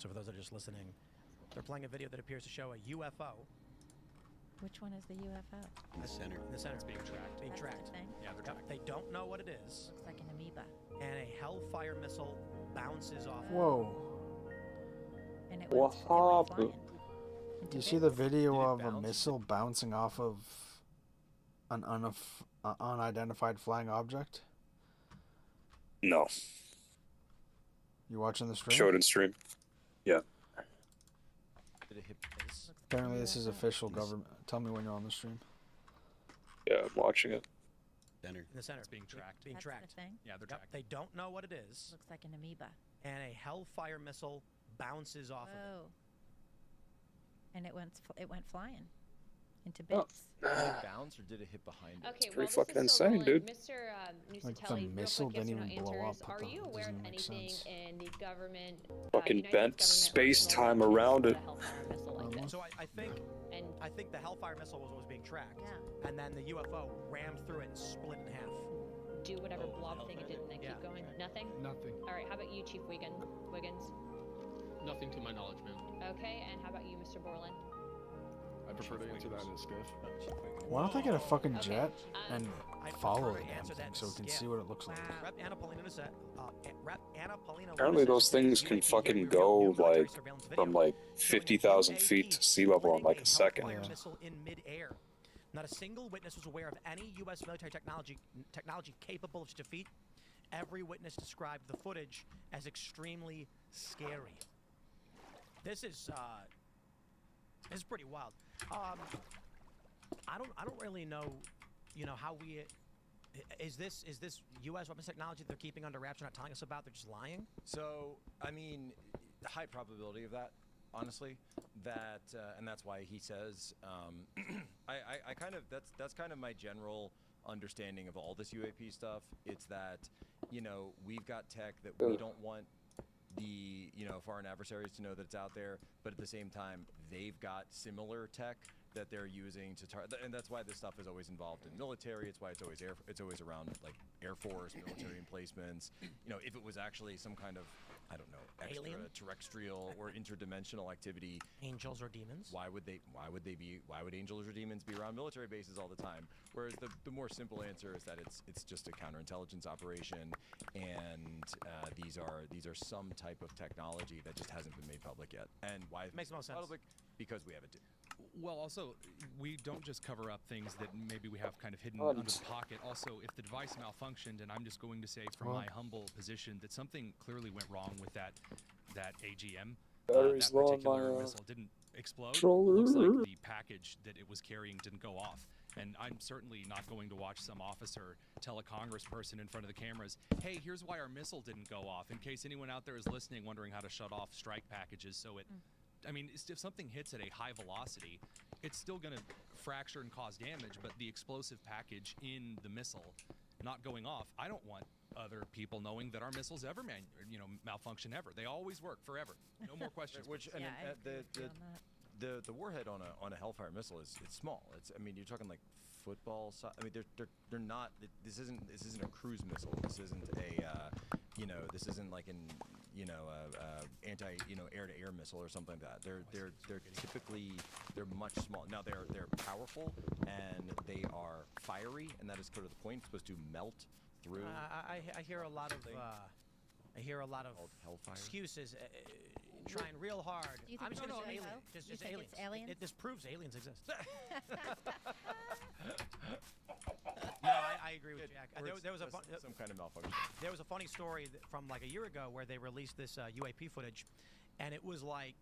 So for those that are just listening, they're playing a video that appears to show a UFO. Which one is the UFO? In the center. In the center. It's being tracked. Being That's tracked. the thing? Yeah, they're tracked. They don't know what it is. Looks like an amoeba. And a Hellfire missile bounces off. Whoa. And it What went happened? flying. Do you see the video Did it of a bounce? missile bouncing off of an unidentified flying object? No. You watching the stream? Show it in stream. Yeah. Did it hit base? Apparently this is official government. Tell me when you're on the stream. Yeah, I'm watching it. Center. In the center. It's being tracked. Being That's tracked. the thing? Yeah, they're Yep. tracked. They don't know what it is. Looks like an amoeba. And a Hellfire missile bounces off of it. Whoa. And it went flying into Oh. bits. Did it bounce or did it hit behind it? Okay, Pretty well, this fucking is still insane, rolling. dude. Mr. Like, the Nusatelli, missile real quick, didn't yes or even no blow answers. up. Are What you the- aware doesn't of make anything sense. in the government, Fucking United bent States space-time government around it. a Hellfire missile like this? So I think And the Hellfire missile was what was being tracked. Yeah. And then the UFO rammed through it and split in half. do whatever Oh, blob thing it did and then Yeah. keep going. Nothing? Nothing. All right, how about you, Chief Wiggins? Nothing to my knowledge, ma'am. Okay, and how about you, Mr. Borland? I prefer to answer that in skiff. Why don't they get a fucking Okay, jet and I follow prefer the to damn answer thing that so we can skiff. see what it looks like? Rep. Anna Paulino said, Rep. Anna Paulino Apparently those things can fucking go, like, from like 50,000 feet to sea level in like a second. Hellfire Yeah. missile in midair. Not a single witness was aware of any U.S. military technology capable of such a feat. Every witness described the footage as extremely scary. This is pretty wild. I don't really know, how we. Is this U.S. weapons technology that they're keeping under wraps? They're not telling us about. They're just lying. So, I mean, high probability of that, honestly. That, and that's why he says, I kind of, that's kind of my general understanding of all this UAP stuff. It's that, we've got tech that we don't want the, foreign adversaries to know that it's out there, but at the same time, they've got similar tech that they're using to target, and that's why this stuff is always involved in military. It's why it's always around like Air Force, military emplacements. If it was actually some kind of, I don't know, Alien? extraterrestrial or interdimensional activity, Angels or demons? why would angels or demons be around military bases all the time? Whereas the more simple answer is that it's just a counterintelligence operation, and these are some type of technology that just hasn't been made public yet. And why Makes the most sense. public? Because we haven't. Well, also, we don't just cover up things that maybe we have kind of hidden under the pocket. Also, if the device malfunctioned, and I'm just going to say from my humble position that something clearly went wrong with that AGM, Battery's that low on particular my, missile didn't explode. controller. Looks like the package that it was carrying didn't go off. And I'm certainly not going to watch some officer tell a congressperson in front of the cameras, hey, here's why our missile didn't go off, in case anyone out there is listening wondering how to shut off strike packages. So I mean, if something hits at a high velocity, it's still going to fracture and cause damage, but the explosive package in the missile not going off, I don't want other people knowing that our missiles ever malfunction ever. They always work forever. No more questions. Which Yeah, I and agree with you on that. the warhead on a Hellfire missile is small. You're talking like football size. I mean, they're not. This isn't a cruise missile. This isn't this isn't like an anti air-to-air missile or something like that. They're typically much smaller. Now they're powerful and they are fiery, and that is sort of the point. It's supposed to melt through. I hear a lot of Hellfire. excuses, trying real hard. Do you I'm think just going to it's say UFO? aliens. You Just think aliens. it's aliens? This proves aliens exist. No, I agree with Jack. There was some kind of malfunction. There was a funny story from like a year ago where they released this UAP footage, and it was like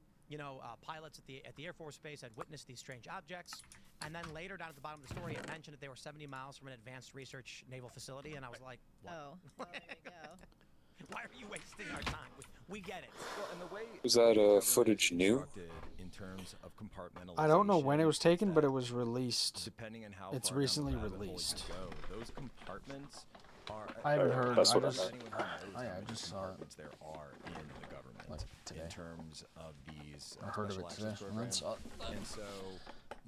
pilots at the Air Force Base had witnessed these strange objects, and then later down at the bottom of the story it mentioned that they were 70 miles from an advanced research naval facility, and I was like, what? Oh, well, there you go. Why are you wasting our time? We get it. Well, and the way Was that, government footage is new? constructed in terms of compartmentalization, I don't know when it was taken, but it was released. depending on how It's far down the recently rabbit hole you released. go, those compartments are. I haven't heard. That's I what I just, meant. Anyone who knows I how many just saw it. compartments there are in the government Like today. in terms of these I heard of special it today. access And then programs. saw it. And so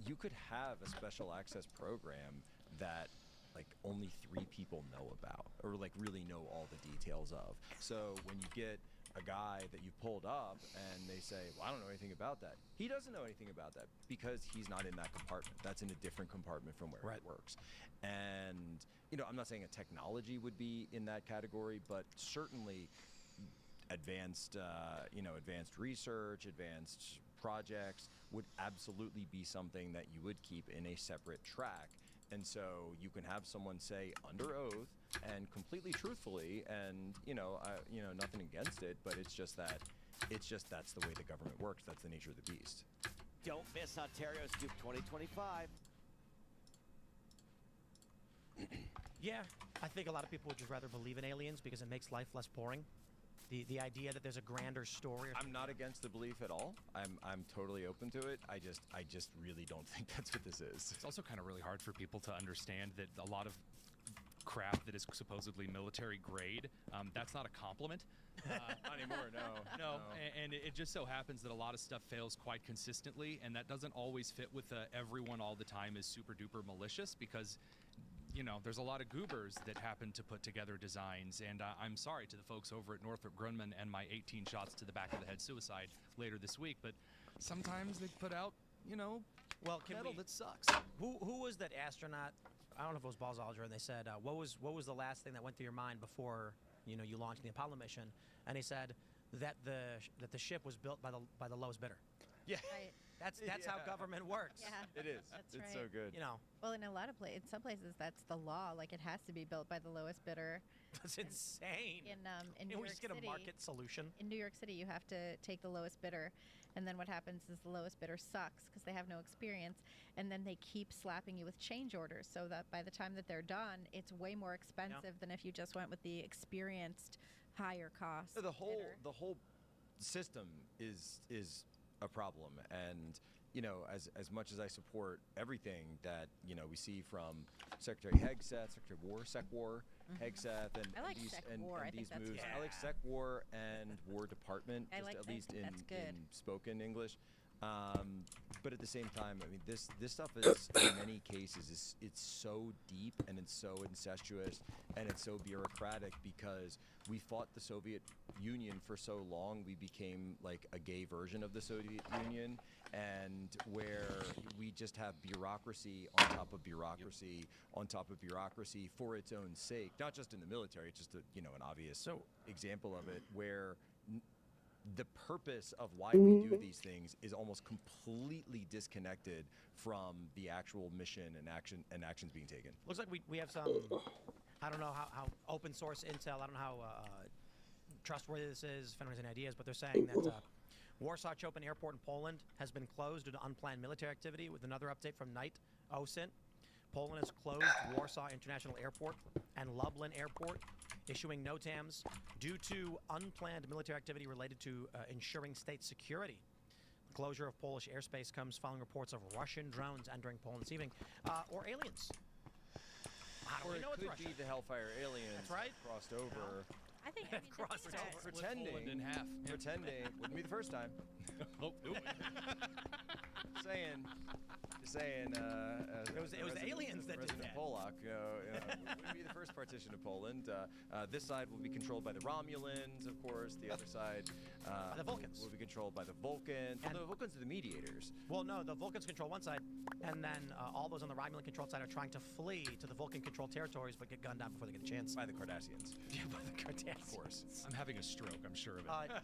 you could have a special access program that like only 3 people know about, or like really know all the details of. So when you get a guy that you pulled up and they say, well, I don't know anything about that. He doesn't know anything about that because he's not in that compartment. That's in a different compartment from where it works. And, you know, I'm not saying a technology would be in that category, but certainly advanced, advanced research, advanced projects would absolutely be something that you would keep in a separate track. And so you can have someone say under oath and completely truthfully, and nothing against it, but it's just that's the way the government works. That's the nature of the beast. Don't miss Ontario Scoop 2025. Yeah, I think a lot of people would just rather believe in aliens because it makes life less boring. The idea that there's a grander story. I'm not against the belief at all. I'm totally open to it. I just really don't think that's what this is. It's also kind of really hard for people to understand that a lot of crap that is supposedly military grade, that's not a compliment. Not anymore, no. And it just so happens that a lot of stuff fails quite consistently, and that doesn't always fit with everyone all the time is super duper malicious, because there's a lot of goobers that happen to put together designs, and I'm sorry to the folks over at Northrop Grumman and my 18 shots to the back of the head suicide later this week, but sometimes they put out, metal that sucks. Who was that astronaut? I don't know if it was Buzz Aldrin. They said, what was the last thing that went through your mind before you launched the Apollo mission? And he said that the ship was built by the lowest bidder. Yeah. Right. That's how government works. Yeah. It is. That's It's right. so good. Well, in a lot of in some places, that's the law. Like, it has to be built by the lowest bidder. That's insane. In Can New we York just get City, a market solution? in New York City, you have to take the lowest bidder, and then what happens is the lowest bidder sucks because they have no experience, and then they keep slapping you with change orders, so that by the time that they're done, it's way more expensive than if you just went with the experienced, higher cost The bidder. whole system is a problem, and as much as I support everything that we see from Secretary Hegseth, Secretary of War, SecWar, Hegseth, and I like these SecWar. I think these that's moves. good. I like SecWar and War Department, I just like- at I least think in that's good. spoken English. But at the same time, I mean, this stuff is in many cases it's so deep and it's so incestuous and it's so bureaucratic because we fought the Soviet Union for so long. We became like a gay version of the Soviet Union, and where we just have bureaucracy on top of bureaucracy on top of bureaucracy for its own sake. Not just in the military. It's just an obvious example of it where. The purpose of why we do these things is almost completely disconnected from the actual mission and actions being taken. Looks like we have some, I don't know how open source intel, I don't know how trustworthy this is, if anyone has any ideas, but they're saying that Warsaw Chopin Airport in Poland has been closed due to unplanned military activity, with another update from Knight OSINT. Poland has closed Warsaw International Airport and Lublin Airport, issuing NOTAMs due to unplanned military activity related to ensuring state security. The closure of Polish airspace comes following reports of Russian drones entering Poland this evening, or aliens. How do Or we it know it's could Russia? be the Hellfire aliens That's right. crossed over, I think I mean, Crossed that's over. good. Split Poland in half. pretending. Wouldn't be the first time. Oh, nope. Just saying. It was aliens that did President that. Polak, wouldn't be the first partition of Poland. This side will be controlled by the Romulans, of course. The other side, the Vulcans. will be controlled by the Vulcans. And- The Vulcans are the mediators. Well, no, the Vulcans control one side, and then all those on the Romulan-controlled side are trying to flee to the Vulcan-controlled territories, but get gunned down before they get a chance. By the Cardassians. Yeah, by the Cardassians. Of course. I'm having a stroke, I'm sure of it.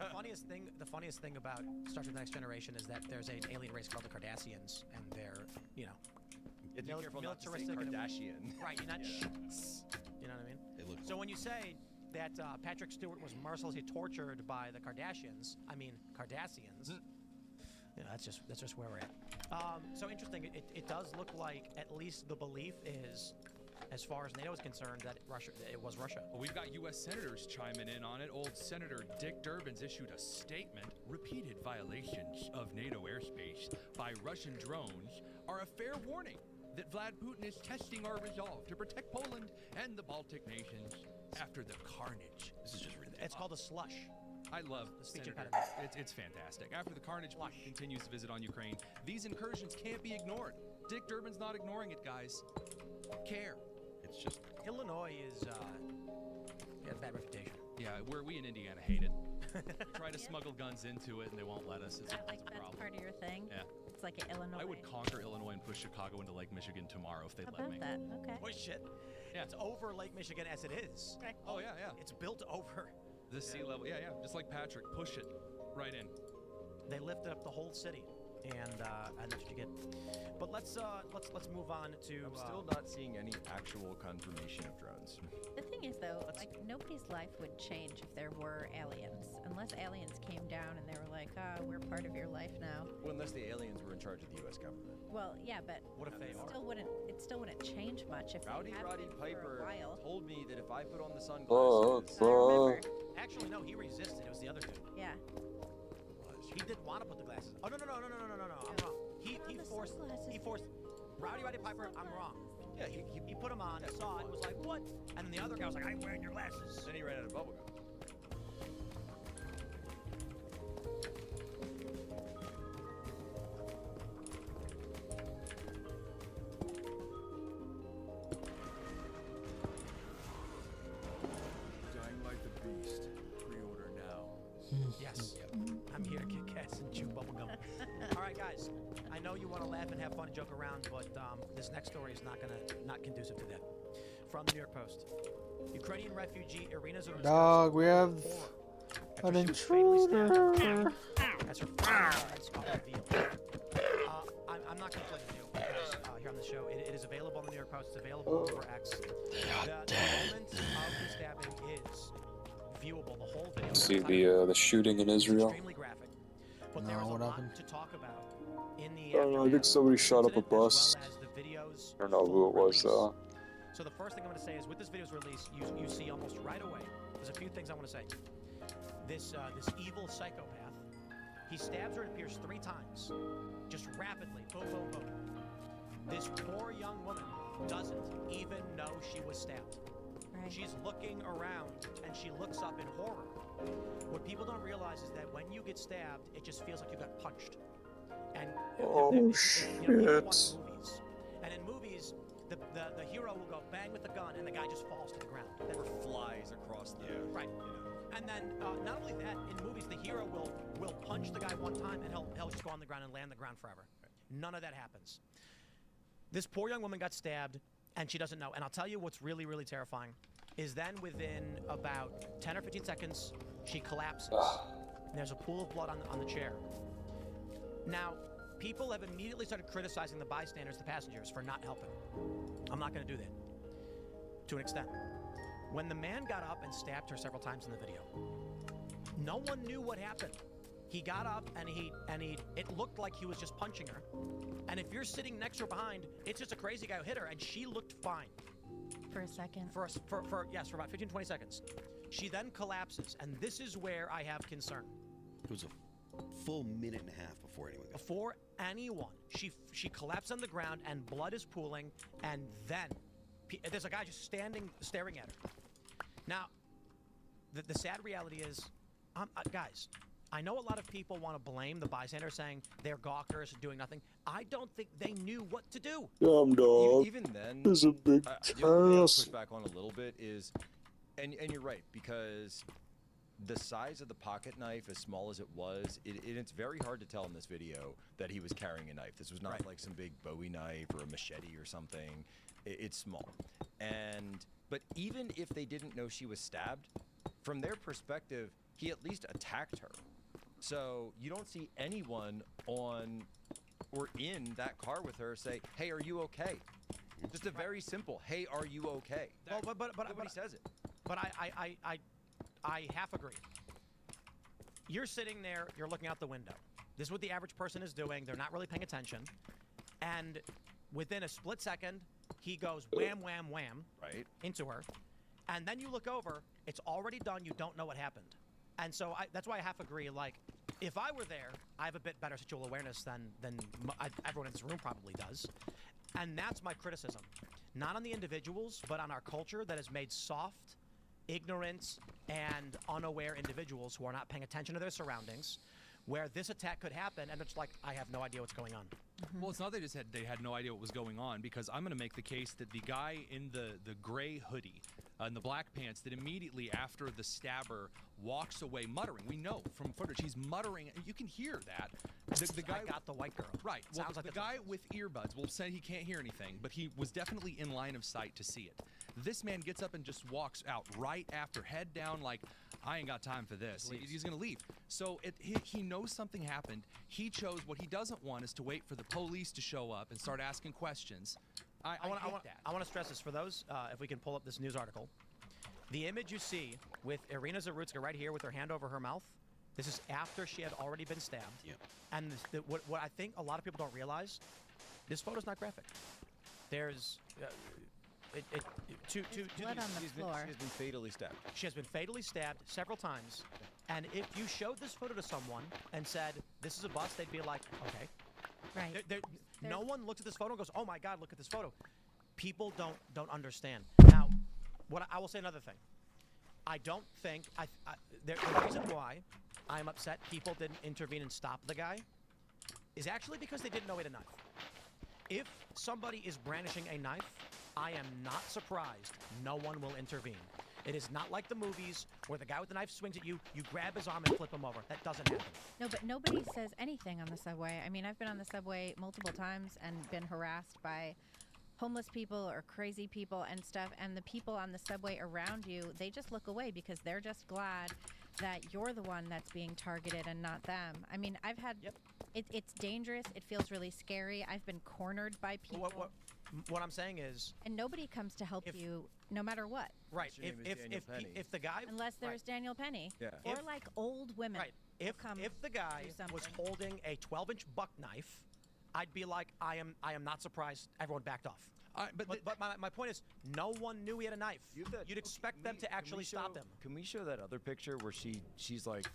The funniest thing about Star Trek: The Next Generation is that there's an alien race called the Cardassians, and they're, You have to be careful not to say militaristic and- Kardashian. right. You're not. Yeah. You know what I mean? They look So when you say that Patrick Stewart was mercilessly tortured by the Cardassians, I mean Cardassians. That's just where we're at. So interesting. It does look like at least the belief is, as far as NATO is concerned, that it was Russia. Well, we've got U.S. senators chiming in on it. Old Senator Dick Durbin's issued a statement. Repeated violations of NATO airspace by Russian drones are a fair warning that Vlad Putin is testing our resolve to protect Poland and the Baltic nations after the carnage. This is just ridiculous. It's called a slush. I love The speech Senator. impediment. It's fantastic. After the carnage, Putin continues to visit on Ukraine. These incursions can't be ignored. Dick Durbin's not ignoring it, guys. Care. It's just Illinois is It has a bad reputation. Yeah, we in Indiana hate it. Try to smuggle guns into it and they won't let us. It's, That, like, it's a that's problem. part of your thing. Yeah. It's like an Illinois. I would conquer Illinois and push Chicago into Lake Michigan tomorrow if they'd How let about me. that? Okay. Push it. Yeah. It's over Lake Michigan as it is. Right. Oh, yeah, yeah. It's built over. The sea level. Yeah, yeah. Just like Patrick. Push it right in. They lifted up the whole city, and that's what you get. But let's move on to. I'm still not seeing any actual confirmation of drones. The thing is, though, like, nobody's life would change if there were aliens. Unless aliens came down and they were like, we're part of your life now. Well, unless the aliens were in charge of the U.S. government. Well, yeah, but What if they are? it still wouldn't change much if Rowdy they have Roddy been for a Piper while. told me that if I put on the I sunglasses, remember. Actually, no, he resisted. It was the other dude. Yeah. He didn't want to put the glasses. Oh no. I'm wrong. He the forced. sunglasses. He forced. Rowdy Piper. I'm wrong. yeah, He put them on, saw it, was like, what? And then the other guy was like, I'm wearing your glasses. then he ran out of bubble gum. Dying like the beast. Pre-order now. Yes. I'm here to kick ass and chew bubblegum. All right, guys. I know you want to laugh and have fun and joke around, but this next story is not conducive to that. From the New York Post. Ukrainian refugee Irina Zurutska. Dog, we have an intruder. As her father dies off the field. I'm not going to play the video because here on the show, it is available on the New York Post. It's available over X. The moment of the stabbing is viewable. The whole video. See the shooting in It's Israel. extremely graphic. But there No, was a what lot happened? to talk about in the I don't know, I think aftermath somebody of the shot up a incident, as well bus. as the video's I don't know who full it was release. though. So the first thing I'm going to say is, with this video's release, you see almost right away. There's a few things I want to say. This evil psychopath, he stabs her, it appears 3 times, just rapidly, boom, boom, boom. This poor young woman doesn't even know she was stabbed. Right. She's looking around and she looks up in horror. What people don't realize is that when you get stabbed, it just feels like you got punched. And Oh, people shit. watch movies, and in movies, the hero will go bang with the gun, and the guy just falls to the ground. Or flies across the Right. And then not only that, in movies, the hero will punch the guy one time, and he'll just go on the ground and lay on the ground forever. None of that happens. This poor young woman got stabbed, and she doesn't know. And I'll tell you what's really, really terrifying is then within about 10 or 15 seconds, she collapses. And there's a pool of blood on the chair. Now, people have immediately started criticizing the bystanders, the passengers, for not helping. I'm not going to do that, to an extent. When the man got up and stabbed her several times in the video, no one knew what happened. He got up and it looked like he was just punching her. And if you're sitting next to her behind, it's just a crazy guy who hit her, and she looked fine. For a second. For about 15, 20 seconds. She then collapses, and this is where I have concern. It was a full minute and a half before anyone got Before anyone, she collapsed on the ground, and blood is pooling, and then there's a guy just staring at her. Now, the sad reality is, guys, I know a lot of people want to blame the bystanders, saying they're gawkers doing nothing. I don't think they knew what to do. Dumb dog. Even then, This is a big the only thing I'll push task. back on a little bit is, and you're right, because the size of the pocket knife, as small as it was, it's very hard to tell in this video that he was carrying a knife. This was not like some big Bowie knife or a machete or something. It's small. But even if they didn't know she was stabbed, from their perspective, he at least attacked her. So you don't see anyone on or in that car with her say, "Hey, are you okay?" Just a very simple, "Hey, are you okay?" Well, but Nobody says it. But I half agree. You're sitting there, you're looking out the window. This is what the average person is doing. They're not really paying attention. And within a split second, he goes wham, wham, wham into her. And then you look over, it's already done. You don't know what happened. And so that's why I half agree. Like, if I were there, I have a bit better situational awareness than everyone in this room probably does. And that's my criticism. Not on the individuals, but on our culture that has made soft, ignorant, and unaware individuals who are not paying attention to their surroundings, where this attack could happen, and it's like, I have no idea what's going on. Well, it's not they just had no idea what was going on, because I'm going to make the case that the guy in the gray hoodie in the black pants that immediately after the stabber walks away muttering. We know from footage he's muttering. You can hear that. The guy got the white girl. Right. Well, Sounds like the that's what guy it is. with earbuds will say he can't hear anything, but he was definitely in line of sight to see it. This man gets up and just walks out right after, head down, like, I ain't got time for this. He's going to leave. So he knows something happened. He chose what he doesn't want is to wait for the police to show up and start asking questions. I want to stress this for those, if we can pull up this news article. The image you see with Irina Zarutska right here with her hand over her mouth, this is after she had already been stabbed. Yeah. And what I think a lot of people don't realize, this photo's not graphic. There's blood on the floor. She has been fatally stabbed. She has been fatally stabbed several times. And if you showed this photo to someone and said, this is a bust, they'd be like, okay. Right. No one looks at this photo and goes, oh my God, look at this photo. People don't understand. Now, I will say another thing. I don't think, the reason why I'm upset people didn't intervene and stop the guy is actually because they didn't know he had a knife. If somebody is brandishing a knife, I am not surprised no one will intervene. It is not like the movies where the guy with the knife swings at you, you grab his arm and flip him over. That doesn't happen. No, but nobody says anything on the subway. I mean, I've been on the subway multiple times and been harassed by homeless people or crazy people and stuff, and the people on the subway around you, they just look away because they're just glad that you're the one that's being targeted and not them. I mean, I've had... Yep. It's dangerous. It feels really scary. I've been cornered by people. What I'm saying is... And nobody comes to help you no matter what. Right. Your name is Daniel Penny. If the guy... Unless there's Daniel Penny. Yeah. Or like old women. Right. If the guy was holding a 12-inch buck knife, I'd be like, I am not surprised everyone backed off. But my point is, no one knew he had a knife. You'd expect them to actually stop him. Can we show that other picture where she's like,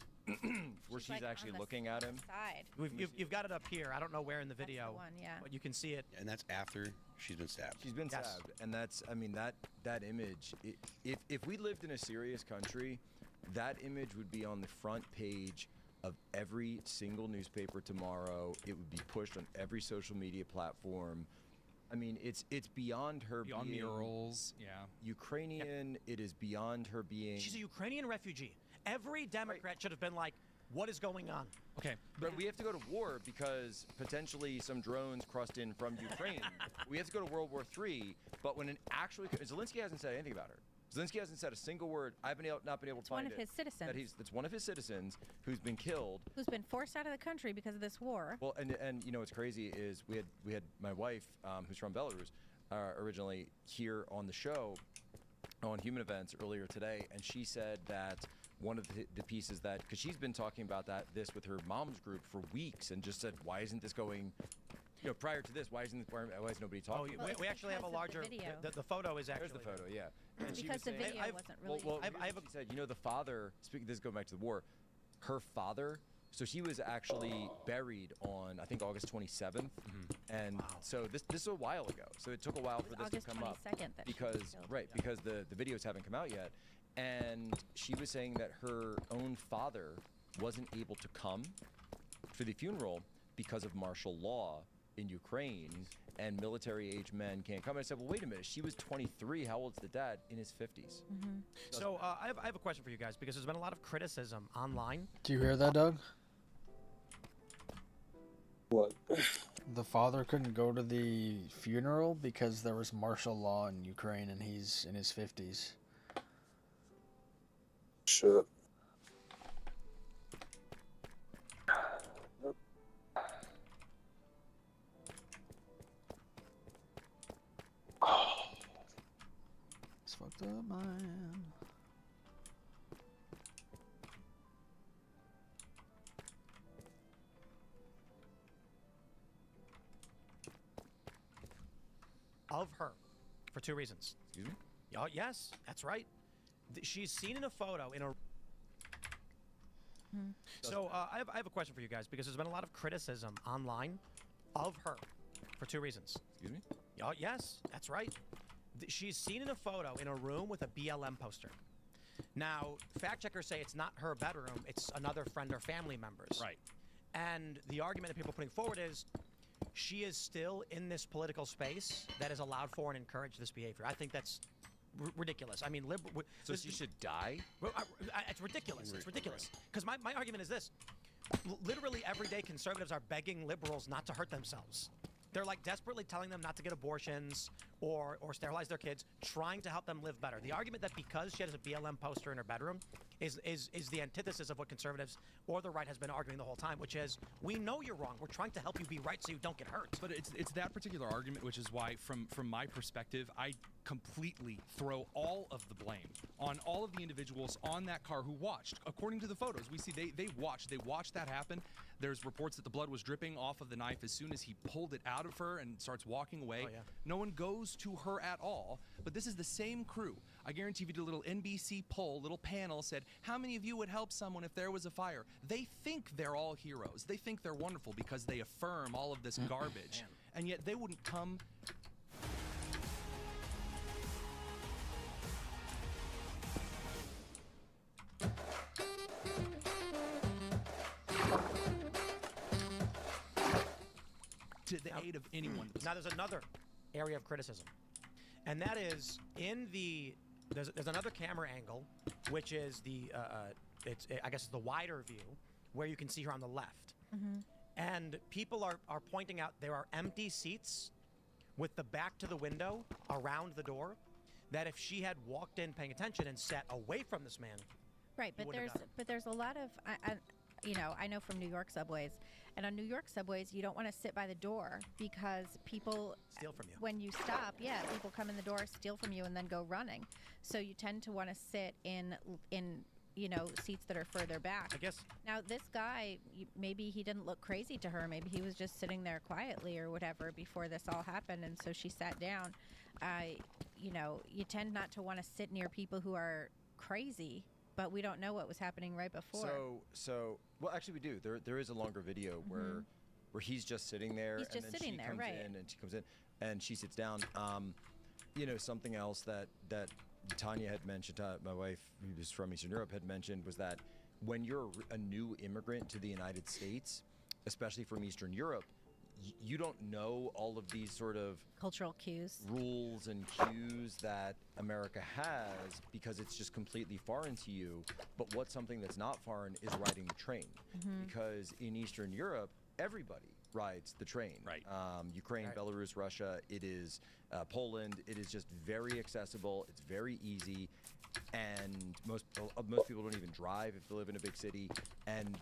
where she's like actually on the looking at him? Side. You've got it up here. I don't know where in the video, one, yeah. but you can see it. And that's after she's been stabbed. She's been Yes. stabbed, and that's, I mean, that image. If we lived in a serious country, that image would be on the front page of every single newspaper tomorrow. It would be pushed on every social media platform. I mean, it's beyond her beyond being murals, yeah. Ukrainian. Yep. It is beyond her being. She's a Ukrainian refugee. Every Democrat should have been like, what is going on? Okay. But we have to go to war because potentially some drones crossed in from Ukraine. We have to go to World War III. But when Zelensky hasn't said anything about her. Zelensky hasn't said a single word. I've not been able to find it. It's one of his citizens. That's one of his citizens who's been killed. Who's been forced out of the country because of this war. Well, and you know what's crazy is we had my wife, who's from Belarus, originally here on the show, on Human Events earlier today, and she said that one of the pieces that, because she's been talking about this with her mom's group for weeks, and just said, why isn't this going? You know, prior to this, why is nobody talking? Oh, we actually have a larger. The photo is actually. There's the photo, yeah. And because the video wasn't really. Well, she said, you know, the father. Speaking, this is going back to the war. Her father. So she was actually buried on, I think, August 27th, and so this is a while ago. So it took a while for this August to come up 22nd that she was killed. because the videos haven't come out yet, and she was saying that her own father wasn't able to come for the funeral because of martial law in Ukraine, and military-age men can't come. And I said, well, wait a minute. She was 23. How old's the dad? In his 50s. So I have a question for you guys, because there's been a lot of criticism online. Do you hear that, Doug? What? The father couldn't go to the funeral because there was martial law in Ukraine and he's in his 50s. Shit. It's fucked up, man. Of her, for two reasons. Excuse me? Oh, yes, that's right. She's seen in a photo in a. So I have a question for you guys, because there's been a lot of criticism online of her for two reasons. Excuse me? Oh, yes, that's right. She's seen in a photo in a room with a BLM poster. Now, fact checkers say it's not her bedroom, it's another friend or family member's. Right. And the argument that people are putting forward is she is still in this political space that is allowed for and encouraged this behavior. I think that's ridiculous. I mean, So she should die? It's ridiculous. It's ridiculous. Because my argument is this. Literally every day conservatives are begging liberals not to hurt themselves. They're like desperately telling them not to get abortions or sterilize their kids, trying to help them live better. The argument that because she has a BLM poster in her bedroom is the antithesis of what conservatives or the right has been arguing the whole time, which is, we know you're wrong. We're trying to help you be right so you don't get hurt. But it's that particular argument, which is why, from my perspective, I completely throw all of the blame on all of the individuals on that car who watched. According to the photos, we see they watched that happen. There's reports that the blood was dripping off of the knife as soon as he pulled it out of her and starts walking away. Oh, yeah. No one goes to her at all. But this is the same crew. I guarantee if you did a little NBC poll, little panel said, how many of you would help someone if there was a fire? They think they're all heroes. They think they're wonderful because they affirm all of this garbage. Man. And yet they wouldn't come. To the aid of anyone. Now there's another area of criticism, and that is there's another camera angle, which is I guess it's the wider view, where you can see her on the left. And people are pointing out there are empty seats with the back to the window around the door, that if she had walked in paying attention and sat away from this man, Right, but there's a lot of I know from New York subways, and on New York subways you don't want to sit by the door because people steal from you. When you stop, people come in the door, steal from you, and then go running. So you tend to want to sit in seats that are further back. I guess. Now this guy, maybe he didn't look crazy to her. Maybe he was just sitting there quietly or whatever before this all happened, and so she sat down. You tend not to want to sit near people who are crazy. But we don't know what was happening right before. Well, actually we do. There is a longer video where he's just sitting there. He's just sitting there, right? And she comes in and she sits down. Something else that Tanya had mentioned, my wife, who's from Eastern Europe, had mentioned was that when you're a new immigrant to the United States, especially from Eastern Europe, you don't know all of these sort of cultural cues, rules and cues that America has because it's just completely foreign to you. But what's something that's not foreign is riding the train. Because in Eastern Europe, everybody rides the train. Right. Ukraine, Right. Belarus, Russia, it is Poland. It is just very accessible. It's very easy. And most people don't even drive if they live in a big city. And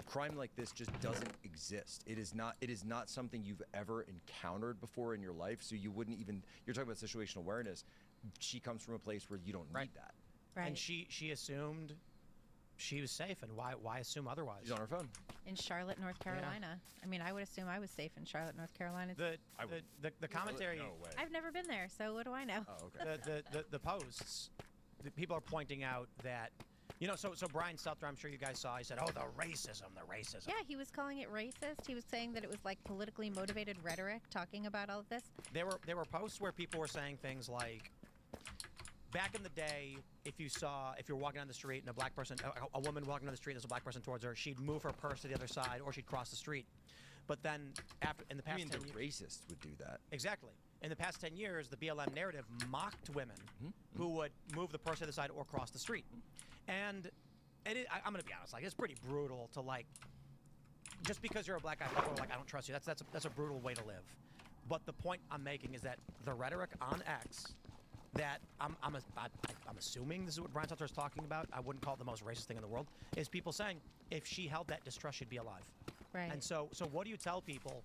crime like this just doesn't exist. It is not something you've ever encountered before in your life. So you wouldn't even. You're talking about situational awareness. She comes from a place where you don't need that. right? And she assumed she was safe, and why assume otherwise? She's on her phone. In Charlotte, North Carolina. I mean, I would assume I was safe in Charlotte, North Carolina. The commentary. No way. I've never been there, so what do I know? Oh, okay. The posts, people are pointing out that. So Brian Stelter, I'm sure you guys saw, he said, the racism. Yeah, he was calling it racist. He was saying that it was like politically motivated rhetoric, talking about all of this. There were posts where people were saying things like, back in the day, if you're walking down the street and a black person, a woman walking down the street, there's a black person towards her, she'd move her purse to the other side or she'd cross the street. But then in the past 10 years, the racist would do that. Exactly. In the past 10 years, the BLM narrative mocked women who would move the purse to the side or cross the street. And I'm going to be honest, it's pretty brutal to just because you're a black guy, people are like, I don't trust you. That's a brutal way to live. But the point I'm making is that the rhetoric on X, that I'm assuming this is what Brian Stelter is talking about. I wouldn't call it the most racist thing in the world. Is people saying if she held that distrust, she'd be alive. Right. And so what do you tell people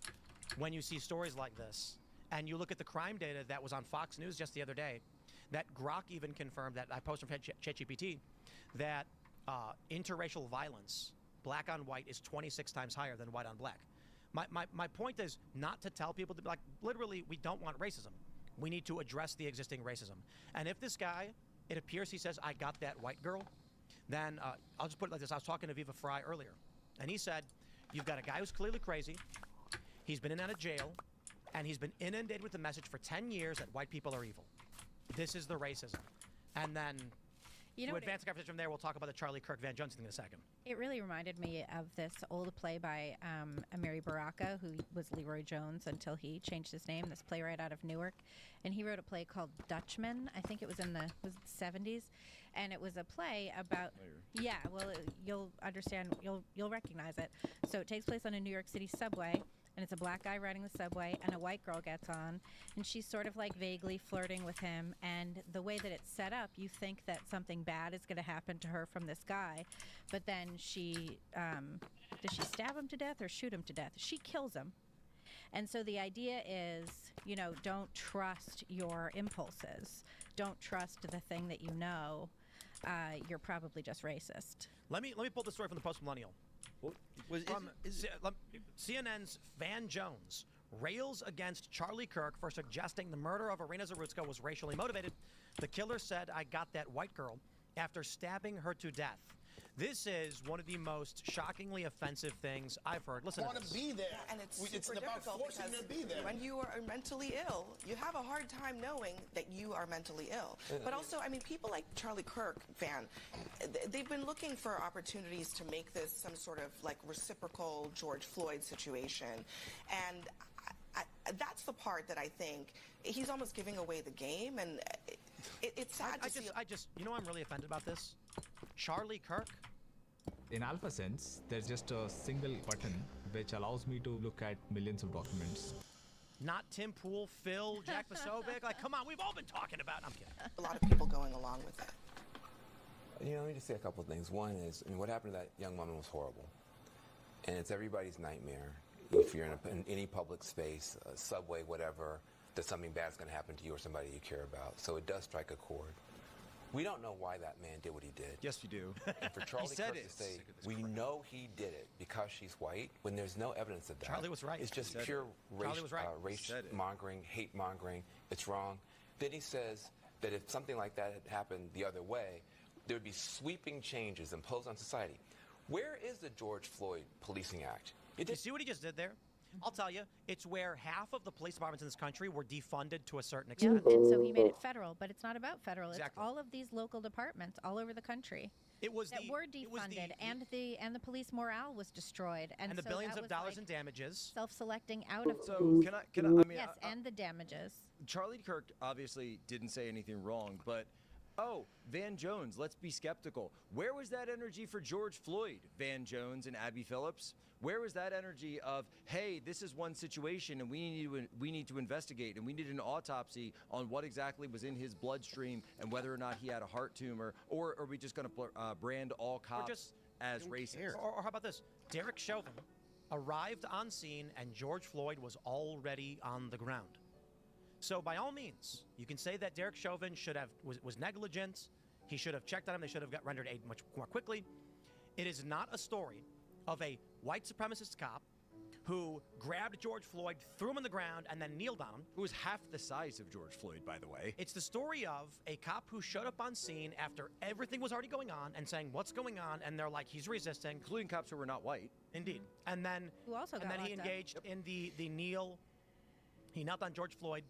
when you see stories like this, and you look at the crime data that was on Fox News just the other day, that Grok even confirmed that I posted from ChatGPT, that interracial violence, black on white, is 26 times higher than white on black. My point is not to tell people to literally, we don't want racism. We need to address the existing racism. And if this guy, it appears he says, I got that white girl, then I'll just put it like this. I was talking to Viva Fry earlier, and he said, you've got a guy who's clearly crazy. He's been in and out of jail, and he's been inundated with the message for 10 years that white people are evil. This is the racism. And then You know to what advance the conversation from there, we'll talk about the Charlie Kirk Van Jones thing in a second. It really reminded me of this old play by Amiri Baraka, who was Leroy Jones until he changed his name, this playwright out of Newark. And he wrote a play called Dutchman. I think it was in the 70s. And it was a play about, yeah, well, you'll understand, you'll recognize it. So it takes place on a New York City subway. And it's a black guy riding the subway, and a white girl gets on, and she's sort of like vaguely flirting with him. And the way that it's set up, you think that something bad is going to happen to her from this guy, but then she does she stab him to death or shoot him to death? She kills him. And so the idea is, you know, don't trust your impulses. Don't trust the thing that you know. You're probably just racist. Let me pull the story from the Post Millennial. CNN's Van Jones rails against Charlie Kirk for suggesting the murder of Irina Zarutska was racially motivated. The killer said, "I got that white girl," after stabbing her to death. This is one of the most shockingly offensive things I've heard. Listen to this. Be there. And it's about difficult forcing them to be there. when you are mentally ill, you have a hard time knowing that you are mentally ill. But also, I mean, people like Charlie Kirk, they've been looking for opportunities to make this some sort of like reciprocal George Floyd situation. And that's the part that I think he's almost giving away the game. And it's sad to see. You know, I'm really offended about this. Charlie Kirk. In Alpha Sense, there's just a single button which allows me to look at millions of documents. Not Tim Pool, Phil, Jack Posobiec. Like, come on, we've all been talking about. I'm kidding. A lot of people going along with it. You know, let me just say a couple of things. One is, I mean, what happened to that young woman was horrible, and it's everybody's nightmare. If you're in any public space, a subway, whatever, that something bad is going to happen to you or somebody you care about. So it does strike a chord. We don't know why that man did what he did. Yes, you do. And for Charlie Kirk to say, we know he did it because she's white, when there's no evidence of that. Charlie was right. It's just pure race mongering, hate mongering. It's wrong. Then he says that if something like that had happened the other way, there would be sweeping changes imposed on society. Where is the George Floyd Policing Act? You see what he just did there? I'll tell you, it's where half of the police departments in this country were defunded to a certain extent. Yeah, and so he made it federal, but it's not about federal. Exactly. It's all of these local departments all over the country were defunded, and the police morale was destroyed, and the so billions that of was dollars like in damages. Self-selecting out of. So can I mean, yes, and the damages. Charlie Kirk obviously didn't say anything wrong, but Van Jones, let's be skeptical. Where was that energy for George Floyd, Van Jones and Abby Phillips? Where was that energy of, hey, this is one situation and we need to investigate and we need an autopsy on what exactly was in his bloodstream and whether or not he had a heart tumor, or are we just going to brand all cops as racist? Or how about this? Derek Chauvin arrived on scene and George Floyd was already on the ground. So by all means, you can say that Derek Chauvin was negligent. He should have checked on him. They should have got rendered aid much more quickly. It is not a story of a white supremacist cop who grabbed George Floyd, threw him on the ground, and then kneeled on him. Who was half the size of George Floyd, by the way. It's the story of a cop who showed up on scene after everything was already going on and saying, "What's going on?" And they're like, "He's resisting," including cops who were not white. Indeed. And then he engaged in the kneel. He knelt on George Floyd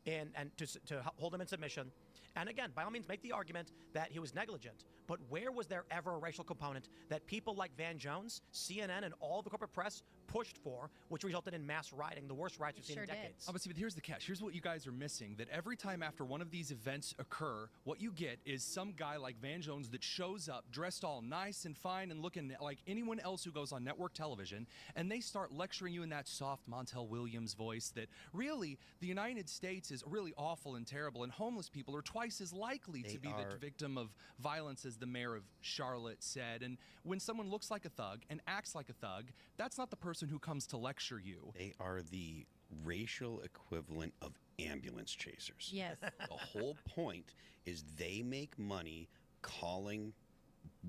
and to hold him in submission. And again, by all means, make the argument that he was negligent. But where was there ever a racial component that people like Van Jones, CNN, and all the corporate press pushed for, which resulted in mass rioting, the worst riots we've seen in decades? Obviously, but here's the catch. Here's what you guys are missing, that every time after one of these events occur, what you get is some guy like Van Jones that shows up dressed all nice and fine and looking like anyone else who goes on network television, and they start lecturing you in that soft Montel Williams voice that really the United States is really awful and terrible, and homeless people are twice as likely to be the victim of violence as the mayor of Charlotte said. And when someone looks like a thug and acts like a thug, that's not the person who comes to lecture you. They are the racial equivalent of ambulance chasers. Yes. The whole point is they make money calling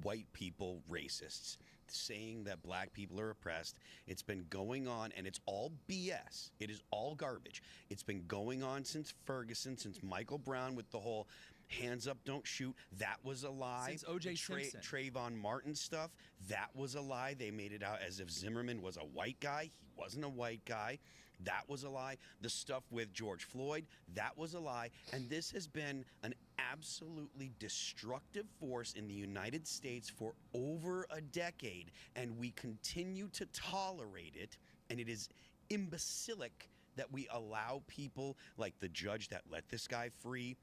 white people racists, saying that black people are oppressed. It's been going on, and it's all BS. It is all garbage. It's been going on since Ferguson, since Michael Brown with the whole hands up, don't shoot. That was a lie. Since O.J. Simpson. Trayvon Martin stuff, that was a lie. They made it out as if Zimmerman was a white guy. He wasn't a white guy. That was a lie. The stuff with George Floyd, that was a lie. And this has been an absolutely destructive force in the United States for over a decade, and we continue to tolerate it, and it is imbecilic that we allow people like the judge that let this guy free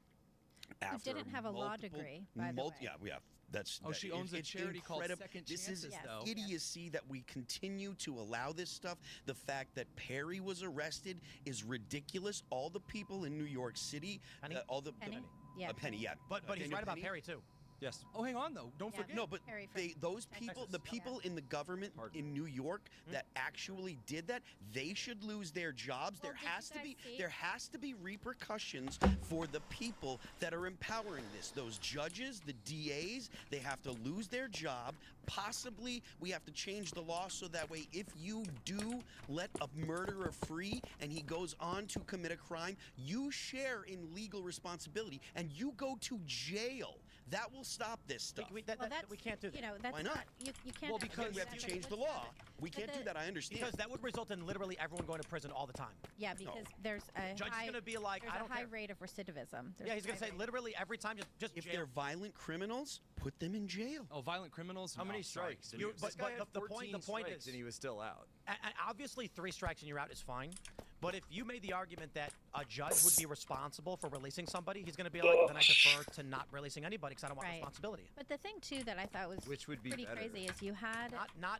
after didn't have a law multiple- degree, by the way. Yeah, that's. Oh, she owns a it's charity called incredible. Second This Chances, is though. idiocy that we continue to allow this stuff. The fact that Perry was arrested is ridiculous. All the people in New York City, Penny? all the Penny? the- Yeah. Penny, yeah. But he's Daniel right about Penny. Perry too. Yes. Oh, hang on though. Don't Yeah. forget. No, but Perry from those Texas. people, the people in the government in New York that actually did that, they should lose their jobs. Well, there did has you to be guys see- there has to be repercussions for the people that are empowering this. Those judges, the DAs, they have to lose their job. Possibly we have to change the law so that way if you do let a murderer free and he goes on to commit a crime, you share in legal responsibility and you go to jail. That will stop this stuff. Well, that's, we can't do that. You know, that's Why not? You can't. Well, actually because do we have that, to but change the what's law. happening- We but can't do the- that. I understand. Because that would result in literally everyone going to prison all the time. Yeah, because there's a Judge is high, gonna be like, there's I a don't high care. rate of recidivism. There's Yeah, he's a gonna high say rate. literally every time just if jail. they're violent criminals, put them in jail. Oh, violent criminals? How No, many sorry. strikes? You- This but guy had the point 14 strikes is, and he was still out. and obviously 3 strikes and you're out is fine. But if you made the argument that a judge would be responsible for releasing somebody, he's going to be like, then I defer to not releasing anybody because I don't want Right. responsibility. But the thing too that I thought was Which would be pretty better? crazy is you had Not.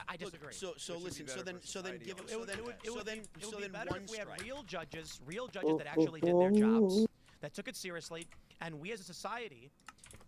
I disagree. So Which would be listen. better for So then society give. also. So then it would be better one if we had strike. real judges that actually did their jobs, that took it seriously, and we as a society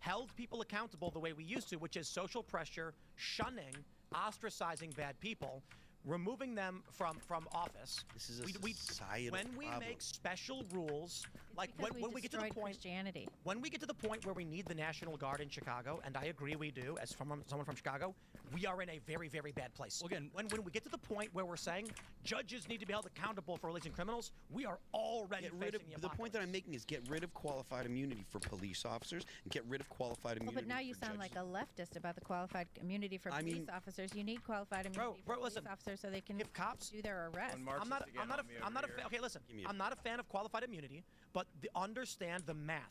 held people accountable the way we used to, which is social pressure, shunning, ostracizing bad people, removing them from office. This is a societal when we problem. make special rules, like because when we get to the destroyed point Christianity. when we get to the point where we need the National Guard in Chicago, and I agree we do, as from someone from Chicago, we are in a very, very bad place. Well, again, when we get to the point where we're saying judges need to be held accountable for releasing criminals, we are already Get rid facing of, the the point that I'm making is get rid of qualified immunity for police officers and get rid of qualified Well, immunity. but now you for sound judges. like a leftist about the qualified immunity for I police mean- officers. You need qualified immunity for police listen, officers so they can if cops do their arrest. I'm not a fan. Okay, listen. I'm not a fan of qualified immunity, but understand the math.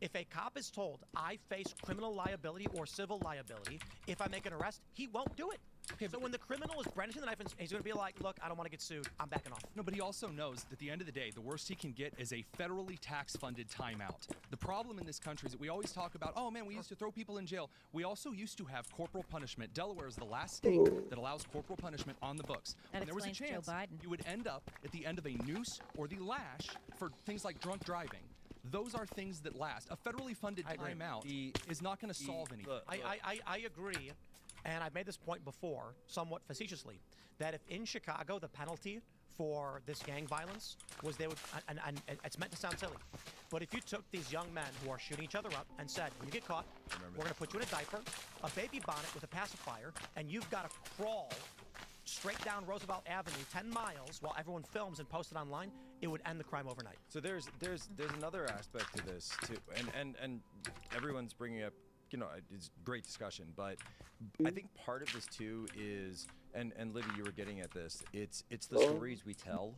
If a cop is told, I face criminal liability or civil liability, if I make an arrest, he won't do it. Okay, so when the criminal is brandishing the knife and he's going to be like, look, I don't want to get sued. I'm backing off. No, but he also knows that at the end of the day, the worst he can get is a federally tax-funded timeout. The problem in this country is that we always talk about, oh man, we used to throw people in jail. We also used to have corporal punishment. Delaware is the last state that allows corporal punishment on the books. That And there was a explains Joe chance Biden. you would end up at the end of a noose or the lash for things like drunk driving. Those are things that last. A federally funded I agree. timeout is not going to solve anything. I agree, and I've made this point before, somewhat facetiously, that if in Chicago the penalty for this gang violence was they would, and it's meant to sound silly, but if you took these young men who are shooting each other up and said, when you get caught, we're going to put you in a diaper, a baby bonnet with a pacifier, and you've got to crawl straight down Roosevelt Avenue 10 miles while everyone films and posts it online, it would end the crime overnight. So there's another aspect to this too, and everyone's bringing up, it's great discussion, but I think part of this too is, and Libby, you were getting at this, it's the stories we tell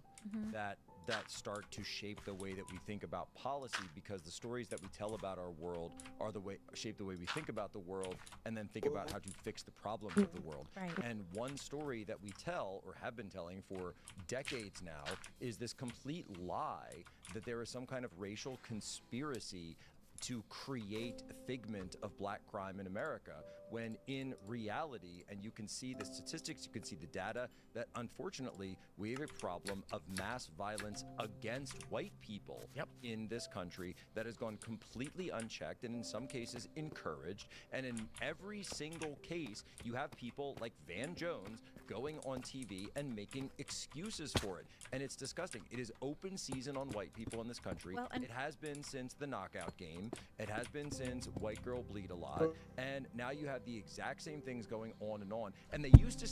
that start to shape the way that we think about policy, because the stories that we tell about our world are shape the way we think about the world and then think about how to fix the problems of the world. Right. And one story that we tell or have been telling for decades now is this complete lie that there is some kind of racial conspiracy to create a figment of black crime in America, when in reality, and you can see the statistics, you can see the data, that unfortunately we have a problem of mass violence against white people in this country that has gone completely unchecked and in some cases encouraged. And in every single case, you have people like Van Jones going on TV and making excuses for it. And it's disgusting. It is open season on white people in this country. Well, and- it has been since the knockout game. It has been since White Girl Bleed a Lot. And now you have the exact same things going on and on. And they used to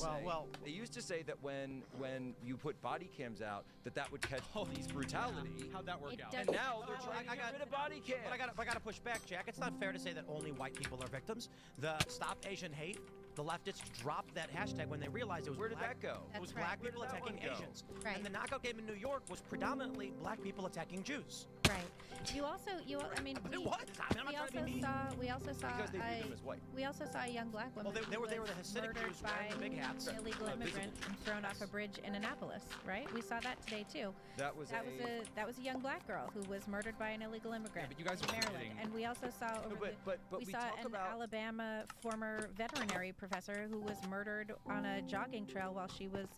say that when you put body cams out, that would catch police brutality. How'd that work out? And now they're trying to get rid of body cams. But I got to push back, Jack. It's not fair to say that only white people are victims. The Stop Asian Hate, the leftists dropped that hashtag when they realized it was Where did that go? It was That's right. black people Where did that attacking one go? Asians. Right. And the knockout game in New York was predominantly black people attacking Jews. Right. I mean, we, It was. I mean, I'm we not also trying to be mean. saw, we also saw, Because they view them as white. we also saw a young black woman. Well, they who were was the Hasidic murdered Jews by wearing the big hats. an illegal immigrant and thrown off a bridge in Annapolis. Right. We saw that today too. That was a young black girl who was murdered by an illegal immigrant. but you guys in are Maryland. forgetting- And we also saw we we saw talk an about Alabama former veterinary professor who was murdered on a jogging trail while she was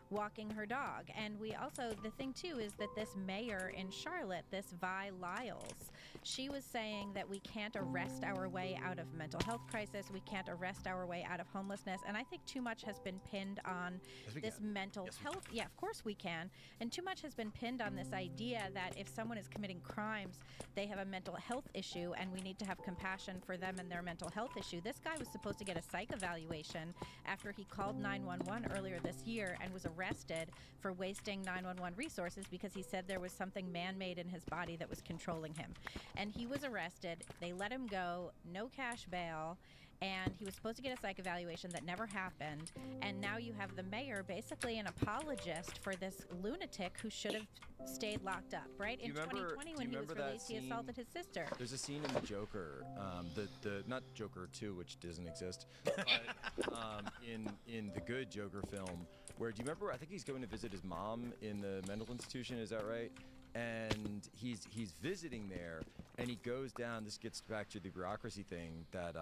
walking her dog. And we also, the thing too is that this mayor in Charlotte, this Vi Lyles, she was saying that we can't arrest our way out of mental health crisis, we can't arrest our way out of homelessness, and I think too much has been pinned on this mental health. Yeah, of course we can. And too much has been pinned on this idea that if someone is committing crimes, they have a mental health issue and we need to have compassion for them and their mental health issue. This guy was supposed to get a psych evaluation after he called 911 earlier this year and was arrested for wasting 911 resources because he said there was something man-made in his body that was controlling him. And he was arrested. They let him go, no cash bail, and he was supposed to get a psych evaluation that never happened. And now you have the mayor basically an apologist for this lunatic who should have stayed locked up, right? In 2020 when he was released, he assaulted his sister. There's a scene in the Joker, the not Joker 2, which doesn't exist, but in the good Joker film, where, do you remember, I think he's going to visit his mom in the mental institution, is that right? And he's visiting there, and he goes down. This gets back to the bureaucracy thing that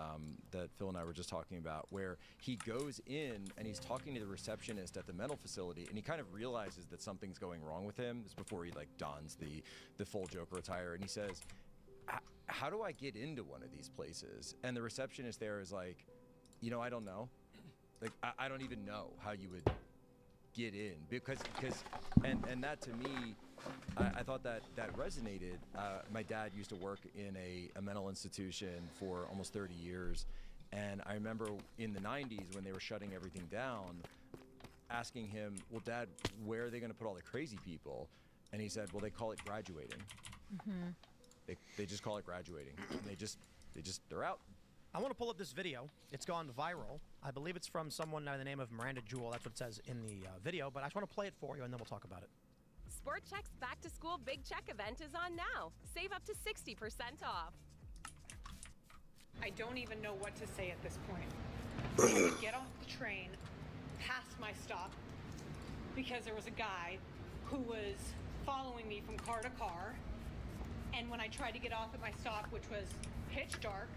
Phil and I were just talking about, where he goes in and he's talking to the receptionist at the mental facility, and he kind of realizes that something's going wrong with him. This is before he dons the full Joker attire, and he says, "How do I get into one of these places?" And the receptionist there is like, "I don't know. I don't even know how you would get in because and that to me." I thought that resonated. My dad used to work in a mental institution for almost 30 years. And I remember in the 90s when they were shutting everything down, asking him, "Well, Dad, where are they going to put all the crazy people?" And he said, "Well, they call it graduating." Mm-hmm. They just call it graduating. And they're out. I want to pull up this video. It's gone viral. I believe it's from someone by the name of Miranda Jewell. That's what it says in the video. But I just want to play it for you, and then we'll talk about it. Sport Chek's Back to School Big Check event is on now. Save up to 60% off. I don't even know what to say at this point. I would get off the train, past my stop, because there was a guy who was following me from car to car. And when I tried to get off at my stop, which was pitch dark,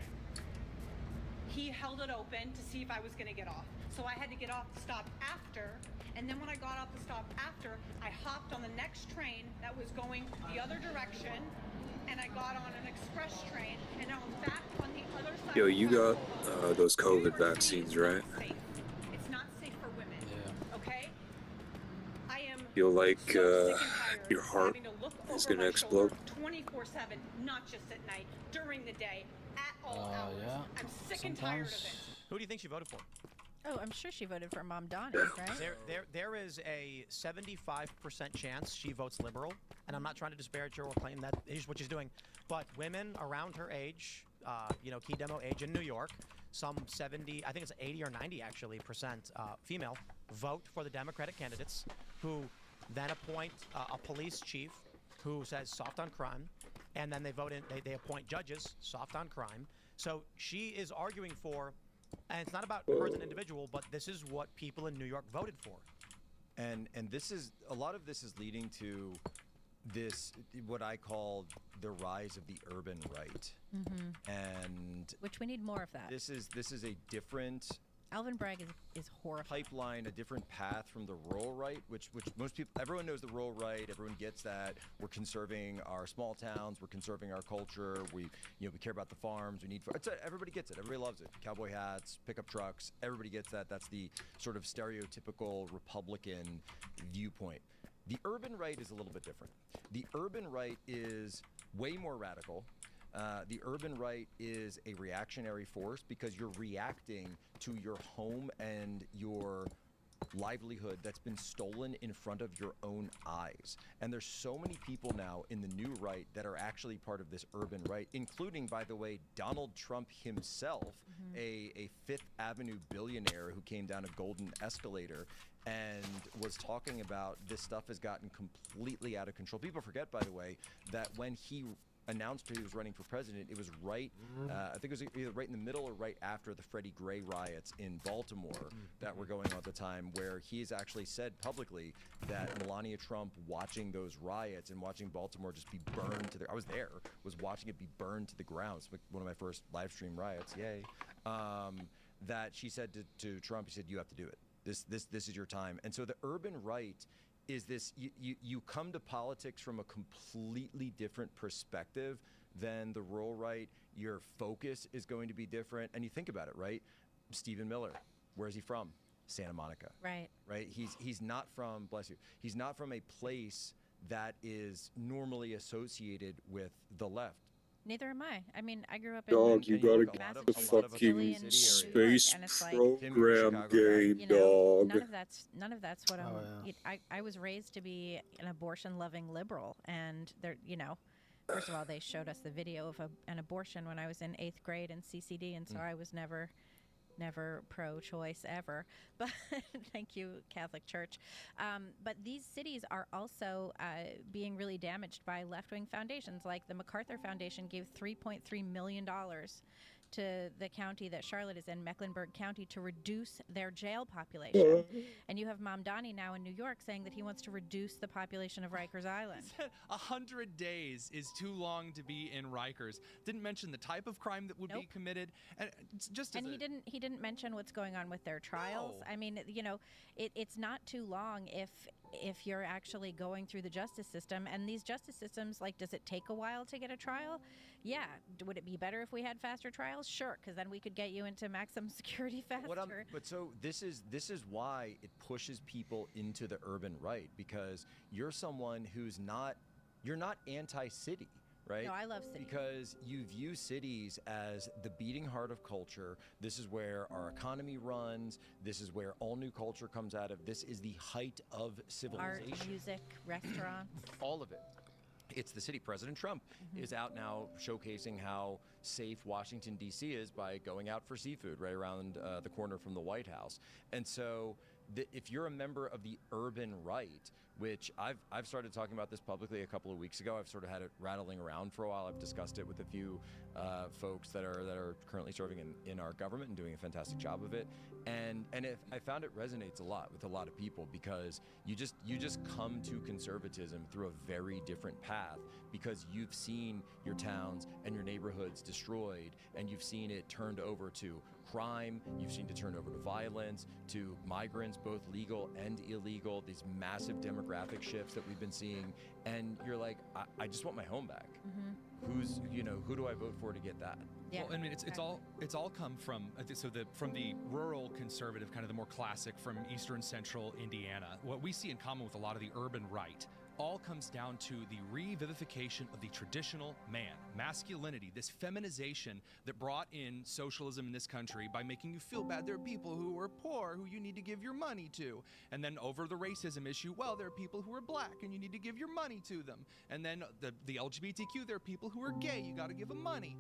he held it open to see if I was going to get off. So I had to get off the stop after. And then when I got off the stop after, I hopped on the next train that was going the other direction, and I got on an express train, and now I'm back on the other side. Yo, you got those COVID vaccines, right? It's not safe for women. Yeah. Okay? I am Feel like so sick and tired your heart having to look is over gonna my explode. shoulder 24/7, not just at night, during the day, at all hours. Yeah. I'm sick and tired of it. Who do you think she voted for? Oh, I'm sure she voted for Mom Donnie, right? There is a 75% chance she votes liberal, and I'm not trying to disparage her or claim that is what she's doing, but women around her age, key demo age in New York, some 70, I think it's 80 or 90 actually percent female, vote for the Democratic candidates who then appoint a police chief who says soft on crime, and then they appoint judges soft on crime. So she is arguing for. And it's not about her as an individual, but this is what people in New York voted for. And this is a lot of this is leading to this what I call the rise of the urban right. Mm-hmm. And which we need more of that. This is a different Alvin Bragg is horrifying. Pipeline, a different path from the rural right, which most people, everyone knows the rural right. Everyone gets that. We're conserving our small towns. We're conserving our culture. We care about the farms. We need. Everybody gets it. Everybody loves it. Cowboy hats, pickup trucks. Everybody gets that. That's the sort of stereotypical Republican viewpoint. The urban right is a little bit different. The urban right is way more radical. The urban right is a reactionary force because you're reacting to your home and your livelihood that's been stolen in front of your own eyes. And there's so many people now in the new right that are actually part of this urban right, including, by the way, Donald Trump himself, a Fifth Avenue billionaire who came down a golden escalator and was talking about this stuff has gotten completely out of control. People forget, by the way, that when he announced he was running for president, it was right, I think it was either right in the middle or right after the Freddie Gray riots in Baltimore that were going on at the time, where he's actually said publicly that Melania Trump watching those riots and watching Baltimore just be burned to the, I was there, was watching it be burned to the ground. It's one of my first live stream riots, yay. That she said to Trump, he said, you have to do it. This is your time. And so the urban right is this, you come to politics from a completely different perspective than the rural right. Your focus is going to be different. And you think about it, right? Stephen Miller, where is he from? Santa Monica. Right. Right? He's not from, bless you, he's not from a place that is normally associated with the left. Neither am I. I mean, I grew up in Dog, you gotta get the fucking space program game, you know, dog. None of that's what I was raised to be an abortion-loving liberal, and there, you know, first of all, they showed us the video of an abortion when I was in 8th grade in CCD, and so I was never pro-choice ever. But thank you, Catholic Church. But these cities are also being really damaged by left-wing foundations. Like the MacArthur Foundation gave $3.3 million to the county that Charlotte is in, Mecklenburg County, to reduce their jail population. And you have Mamdani now in New York saying that he wants to reduce the population of Rikers Island. 100 days is too long to be in Rikers. Didn't mention the type of crime that would be committed, and it's just and he didn't mention what's going on with their trials. I mean, you know, it's not too long if you're actually going through the justice system. And these justice systems, like, does it take a while to get a trial? Yeah. Would it be better if we had faster trials? Sure, because then we could get you into maximum security faster. But so this is why it pushes people into the urban right, because you're someone who's not anti-city. Right? No, I love cities. Because you view cities as the beating heart of culture. This is where our economy runs. This is where all new culture comes out of. This is the height of civilization. Art, music, restaurants. All of it. It's the city. President Trump is out now showcasing how safe Washington, D.C. is by going out for seafood right around the corner from the White House. And so if you're a member of the urban right, which I've started talking about this publicly a couple of weeks ago. I've sort of had it rattling around for a while. I've discussed it with a few folks that are currently serving in our government and doing a fantastic job of it. And I found it resonates a lot with a lot of people, because you just come to conservatism through a very different path, because you've seen your towns and your neighborhoods destroyed, and you've seen it turned over to crime, you've seen it turned over to violence, to migrants, both legal and illegal, these massive demographic shifts that we've been seeing, and you're like, I just want my home back. Who do I vote for to get that? Yeah. Well, I mean, it's all come from from the rural conservative, kind of the more classic from eastern central Indiana. What we see in common with a lot of the urban right all comes down to the revivification of the traditional man, masculinity, this feminization that brought in socialism in this country by making you feel bad. There are people who are poor who you need to give your money to. And then over the racism issue, well, there are people who are black and you need to give your money to them. And then the LGBTQ, there are people who are gay, you got to give them money.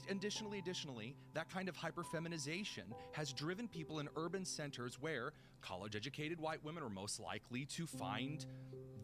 Additionally, that kind of hyper-feminization has driven people in urban centers where college-educated white women are most likely to find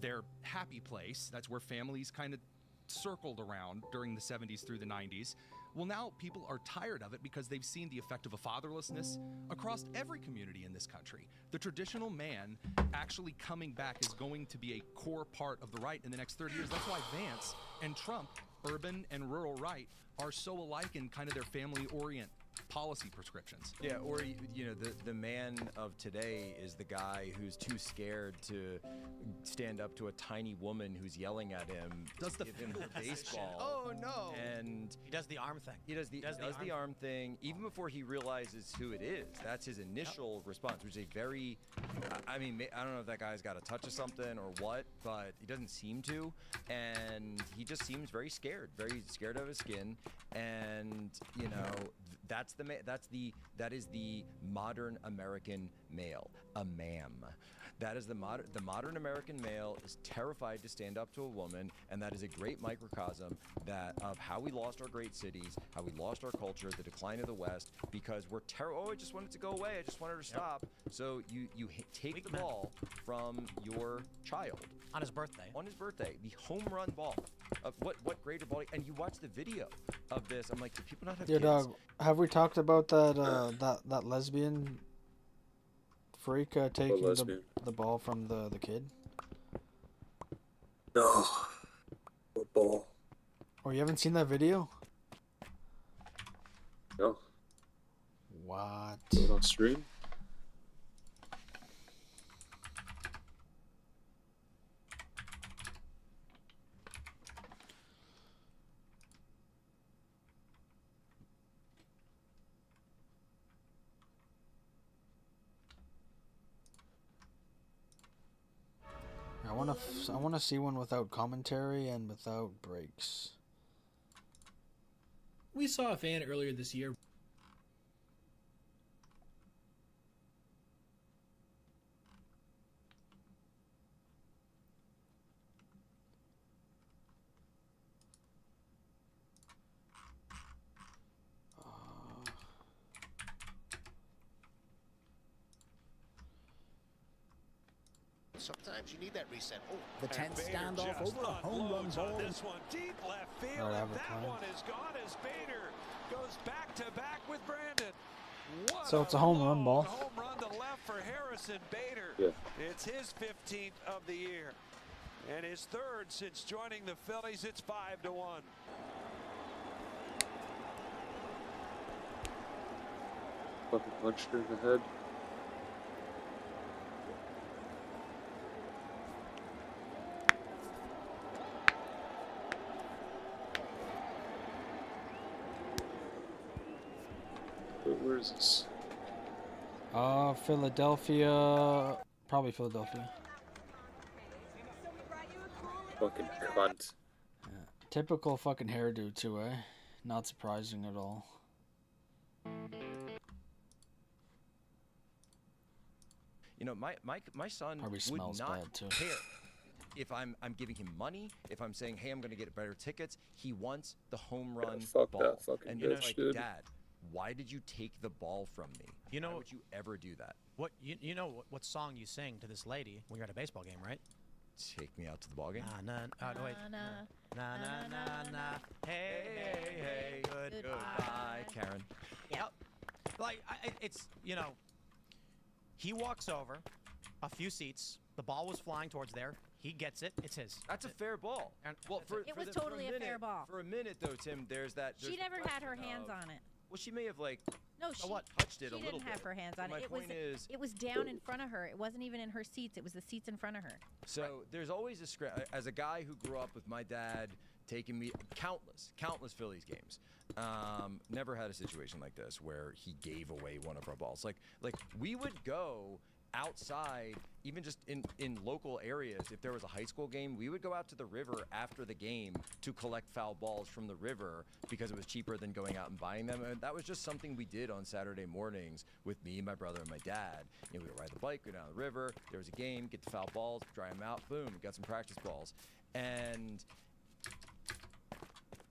their happy place. That's where families kind of circled around during the 70s through the 90s. Well, now people are tired of it because they've seen the effect of a fatherlessness across every community in this country. The traditional man actually coming back is going to be a core part of the right in the next 30 years. That's why Vance and Trump, urban and rural right, are so alike in kind of their family-orient policy prescriptions. Yeah, or the man of today is the guy who's too scared to stand up to a tiny woman who's yelling at him. Give him her baseball. Oh no! And he does the arm thing. He does the arm thing even before he realizes who it is. That's his initial response, which is a very, I mean, I don't know if that guy's got a touch of something or what, but he doesn't seem to, and he just seems very scared of his skin, and that is the modern American male, a ma'am. That is the modern American male is terrified to stand up to a woman, and that is a great microcosm of how we lost our great cities, how we lost our culture, the decline of the West, because we're I just want it to go away. I just want her to stop. So you take the ball from your child on his birthday. On his birthday, the home run ball. Of what greater ball? And you watch the video of this. I'm like, do people not have kids? Dog, have we talked about that that lesbian freak taking the ball from the kid? No. What ball? Oh, you haven't seen that video? No. What? Is it on stream? I want to see one without commentary and without breaks. We saw a fan earlier this year. Sometimes you need that reset. Oh, the tense standoff over a home run ball. This one deep left field. And that one is gone as Bader goes back to back with Brandon. What so it's a home run ball. Home run to left for Harrison Bader. Yeah. It's his 15th of the year and his third since joining the Phillies. It's 5-1. Fucking punched her in the head. Where is this? Philadelphia. Probably Philadelphia. Fucking cunt. Yeah. Typical fucking hairdo too, eh? Not surprising at all. You know, my son probably would smells not bad too. care if I'm giving him money, if I'm saying, hey, I'm going to get better tickets. He wants the home run fuck ball. That fucking and you're bitch, like, dude. Dad, why did you take the ball from me? You know, why would you ever do that? What you know what song you sing to this lady when you're at a baseball game, right? Take me out to the ball game. No, wait. Na na na na. Hey hey hey. Goodbye, Karen. Yep. Like it's he walks over a few seats. The ball was flying towards there. He gets it. It's his. That's a fair ball. And well, it was totally a fair ball. For a minute, though, Tim, there's she never had her hands on it. Well, she may have She touched it a little bit. didn't have her hands on it. It was down in front of her. It wasn't even in her seats. It was the seats in front of her. So there's always as a guy who grew up with my dad taking me countless Phillies games. Never had a situation like this where he gave away one of our balls. Like we would go outside, even just in local areas. If there was a high school game, we would go out to the river after the game to collect foul balls from the river because it was cheaper than going out and buying them. And that was just something we did on Saturday mornings with me, my brother, and my dad. We would ride the bike, go down the river. There was a game, get the foul balls, dry them out, boom, got some practice balls. And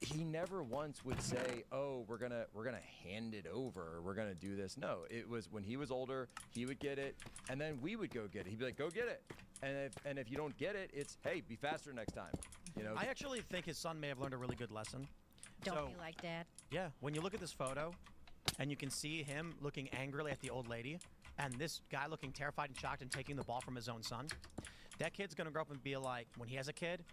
he never once would say, "Oh, we're gonna hand it over. We're gonna do this." No, it was when he was older, he would get it, and then we would go get it. He'd be like, "Go get it," and if you don't get it, it's, "Hey, be faster next time." I actually think his son may have learned a really good lesson. Don't be like Dad. Yeah, when you look at this photo, and you can see him looking angrily at the old lady, and this guy looking terrified and shocked and taking the ball from his own son, that kid's gonna grow up and be like, when he has a kid,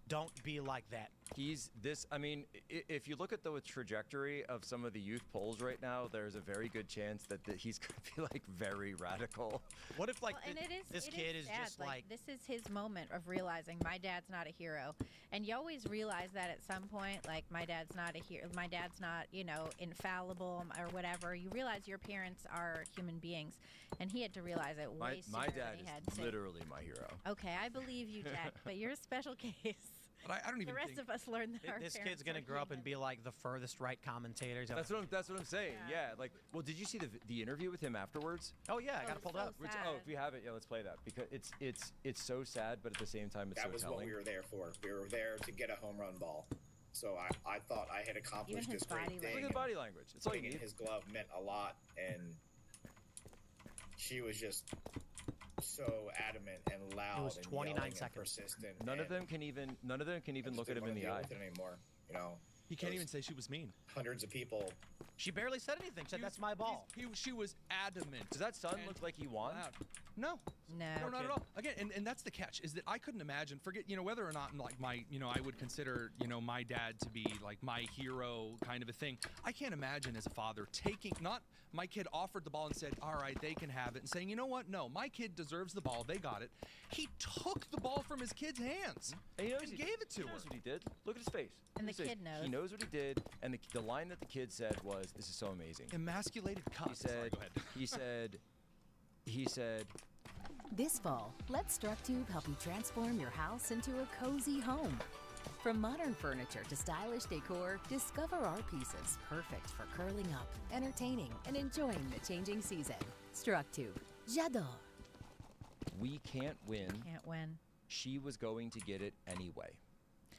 don't be like that. If you look at the trajectory of some of the youth polls right now, there's a very good chance that he's going to be like very radical. What if this kid is just like this is his moment of realizing my dad's not a hero, and you always realize that at some point, like my dad's not a hero, my dad's not infallible or whatever. You realize your parents are human beings, and he had to realize it way sooner my dad than he had is to. literally my hero. Okay, I believe you, Jack, but you're a special case. But I don't The even rest think of us learned that our This parents kid's gonna are grow up and human. be like the furthest right commentators. That's what I'm saying. Yeah. Like, well, did you see the interview with him afterwards? Oh yeah, I got it pulled up. If you have it, yeah, let's play that because it's so sad, but at the same time, it's That so was telling. what we were there for. We were there to get a home run ball. So I thought I had accomplished Even his this great body thing. Look at the body language. It's all you Putting in need. his glove meant a lot, and she was just so adamant and loud. It was and 29 yelling seconds. And persistent. None of and them can even I just look at didn't him in wanna the deal eye. with it anymore. You know, he can't even say she was mean. hundreds of people. She barely said anything. Said that's my ball. She was adamant. Does that son look like he won? No. No. No, not at all. Again, and that's the catch, is that I couldn't imagine, forget, whether or not, like, I would consider, my dad to be, like, my hero kind of a thing. I can't imagine as a father not my kid offered the ball and said, all right, they can have it, and saying, you know what, no, my kid deserves the ball, they got it. He took the ball from his kid's hands And he gave it to He her. knows what he did. Look at his face. And Look the at his kid face. knows. He knows what he did, and the line that the kid said was, "This is so amazing." Emasculated cup. He said, he said, This fall, let StrucTube help you transform your house into a cozy home. From modern furniture to stylish decor, discover our pieces perfect for curling up, entertaining, and enjoying the changing season. StrucTube. J'adore. "We can't win." Can't win. She was going to get it anyway.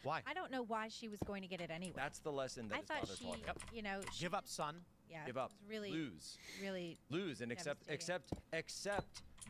Why? I don't know why she was going to get it anyway. That's the lesson that I his thought father she, taught him. you know, she, Give up, son. yeah, Give it up. was really, Lose. really Lose and accept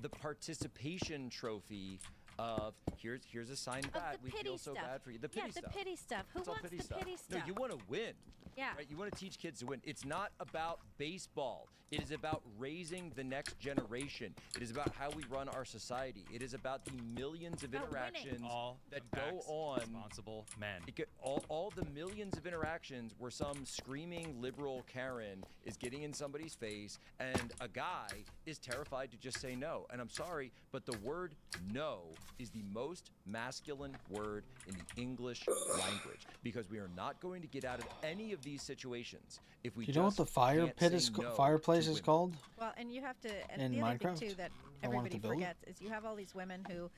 the participation trophy of here's a sign Of bat. the We pity feel so stuff. bad for you. The pity yeah, stuff. the pity stuff. Who It's all wants pity the stuff. pity stuff? No, you want to win. Yeah. Right? You want to teach kids to win. It's not about baseball. It is about raising the next generation. It is about how we run our society. It is about the millions of About winning. interactions All that the go facts, on. responsible men. All the millions of interactions where some screaming liberal Karen is getting in somebody's face and a guy is terrified to just say no. And I'm sorry, but the word no is the most masculine word in the English language because we are not going to get out of any of these situations if we Do you know what the fire can't pit say is? no Fireplace to is women. called? Well, and you have to, and In the other Minecraft? thing too that I wanted everybody to build? forgets is you have all these women who,